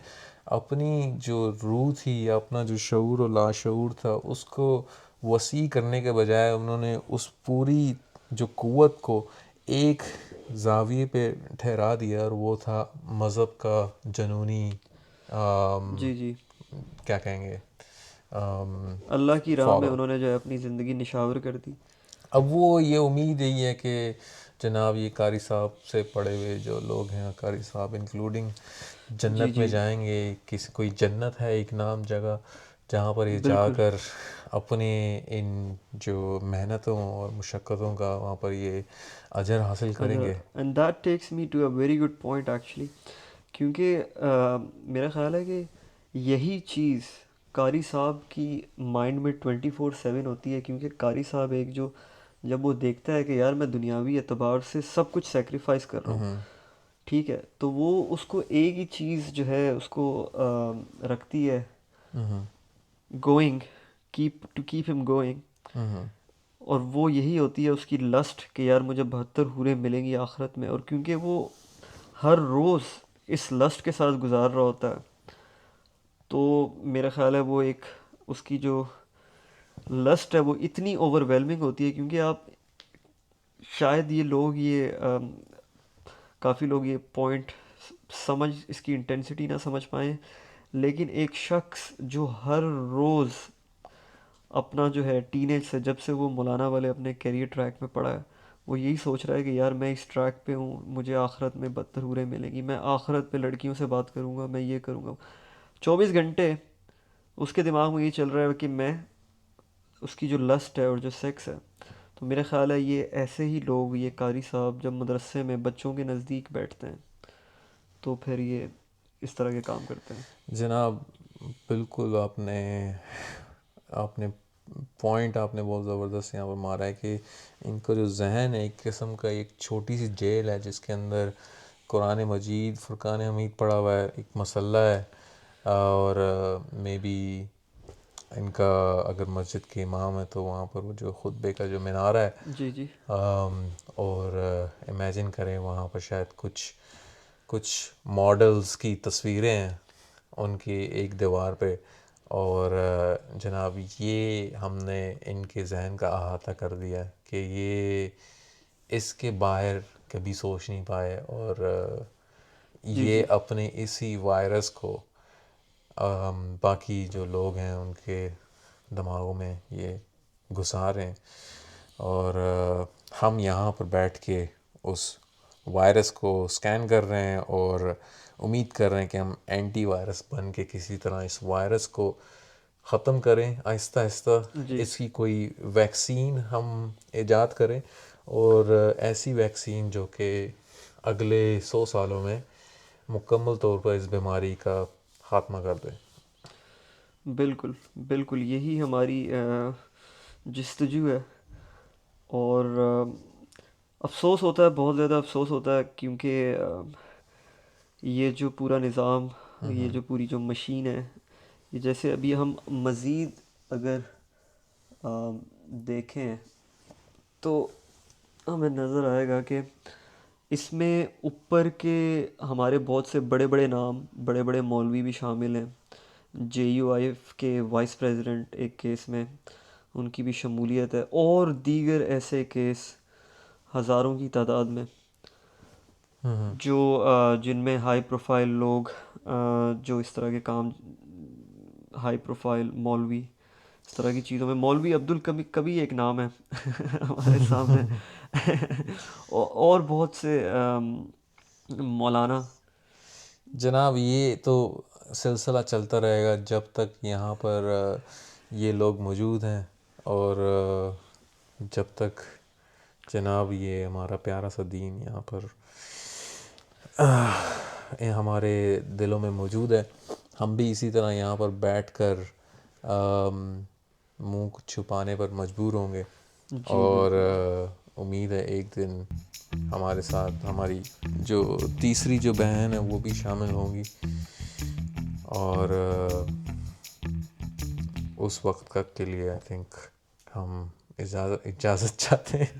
اپنی جو روح تھی یا اپنا جو شعور و لاشعور تھا اس کو وسیع کرنے کے بجائے انہوں نے اس پوری جو قوت کو ایک زاویے پہ ٹھہرا دیا, اور وہ تھا مذہب کا جنونی جی جی کیا کہیں گے اللہ کی راہ میں فالو. انہوں نے جو ہے اپنی زندگی نشاور کر دی. اب وہ یہ امید یہی ہے کہ جناب یہ قاری صاحب سے پڑھے ہوئے جو لوگ ہیں, قاری صاحب انکلوڈنگ, جی جنت میں جی جائیں گے. کوئی جنت ہے ایک نام جگہ جہاں پر یہ جا بالکل. کر اپنے ان جو محنتوں اور مشقتوں کا وہاں پر یہ اجر حاصل کریں گے. And that takes me to a very good point actually, کیونکہ میرا خیال ہے کہ یہی چیز قاری صاحب کی مائنڈ میں 24/7 ہوتی ہے, کیونکہ قاری صاحب ایک جو جب وہ دیکھتا ہے کہ یار میں دنیاوی اعتبار سے سب کچھ سیکریفائس کر رہا ہوں, ٹھیک ہے, تو وہ اس کو ایک ہی چیز جو ہے اس کو رکھتی ہے گوئنگ, ٹو کیپ ہم گوئنگ, اور وہ یہی ہوتی ہے اس کی لسٹ کہ یار مجھے 72 حوریں ملیں گی آخرت میں. اور کیونکہ وہ ہر روز اس لسٹ کے ساتھ گزار رہا ہوتا ہے, تو میرا خیال ہے وہ ایک اس کی جو لسٹ ہے وہ اتنی اوور ویلمنگ ہوتی ہے، کیونکہ آپ شاید یہ لوگ کافی لوگ یہ پوائنٹ سمجھ اس کی انٹینسٹی نہ سمجھ پائیں، لیکن ایک شخص جو ہر روز اپنا جو ہے ٹین ایج سے جب سے وہ مولانا والے اپنے کیریئر ٹریک میں پڑا ہے، وہ یہی سوچ رہا ہے کہ یار میں اس ٹریک پہ ہوں، مجھے آخرت میں بدتر حوریں ملیں گی، میں آخرت میں لڑکیوں سے بات کروں گا، میں یہ کروں گا. 24 گھنٹے اس کے دماغ میں یہ چل رہا ہے کہ میں اس کی جو لسٹ ہے اور جو سیکس ہے. تو میرا خیال ہے یہ ایسے ہی لوگ، یہ قاری صاحب جب مدرسے میں بچوں کے نزدیک بیٹھتے ہیں تو پھر یہ اس طرح کے کام کرتے ہیں. جناب بالکل آپ نے پوائنٹ آپ نے بہت زبردست یہاں پر مارا ہے کہ ان کا جو ذہن ہے ایک قسم کا ایک چھوٹی سی جیل ہے جس کے اندر قرآن مجید فرقان حمید پڑا ہوا ہے، ایک مسلح ہے، اور مے بی ان کا اگر مسجد کے امام ہے تو وہاں پر وہ جو خطبے کا جو مینارہ ہے، جی جی اور امیجن کریں وہاں پر شاید کچھ ماڈلز کی تصویریں ہیں ان کی ایک دیوار پہ، اور جناب یہ ہم نے ان کے ذہن کا احاطہ کر دیا کہ یہ اس کے باہر کبھی سوچ نہیں پائے، اور یہ اپنے اسی وائرس کو باقی جو لوگ ہیں ان کے دماغوں میں یہ گھسا رہے ہیں، اور ہم یہاں پر بیٹھ کے اس وائرس کو سکین کر رہے ہیں اور امید کر رہے ہیں کہ ہم اینٹی وائرس بن کے کسی طرح اس وائرس کو ختم کریں، آہستہ آہستہ اس کی کوئی ویکسین ہم ایجاد کریں، اور ایسی ویکسین جو کہ اگلے 100 سالوں میں مکمل طور پر اس بیماری کا خاتمہ کر دے. بالکل بالکل یہی ہماری جستجو ہے. اور افسوس ہوتا ہے، بہت زیادہ افسوس ہوتا ہے، کیونکہ یہ جو پورا نظام، یہ جو پوری جو مشین ہے، یہ جیسے ابھی ہم مزید اگر دیکھیں تو ہمیں نظر آئے گا کہ اس میں اوپر کے ہمارے بہت سے بڑے بڑے نام، بڑے بڑے مولوی بھی شامل ہیں. JUIF کے وائس پریزیڈنٹ ایک کیس میں ان کی بھی شمولیت ہے، اور دیگر ایسے کیس ہزاروں کی تعداد میں جو جن میں ہائی پروفائل لوگ جو اس طرح کے کام، ہائی پروفائل مولوی اس طرح کی چیزوں میں، مولوی عبدالکبی ایک نام ہے ہمارے سامنے اور بہت سے مولانا. جناب یہ تو سلسلہ چلتا رہے گا جب تک یہاں پر یہ لوگ موجود ہیں، اور جب تک جناب یہ ہمارا پیارا سا دین یہاں پر ہمارے دلوں میں موجود ہے، ہم بھی اسی طرح یہاں پر بیٹھ کر منہ چھپانے پر مجبور ہوں گے. اور امید ہے ایک دن ہمارے ساتھ ہماری جو تیسری جو بہن ہے وہ بھی شامل ہوں گی، اور اس وقت تک کے لیے آئی تھنک ہم اجازت چاہتے ہیں.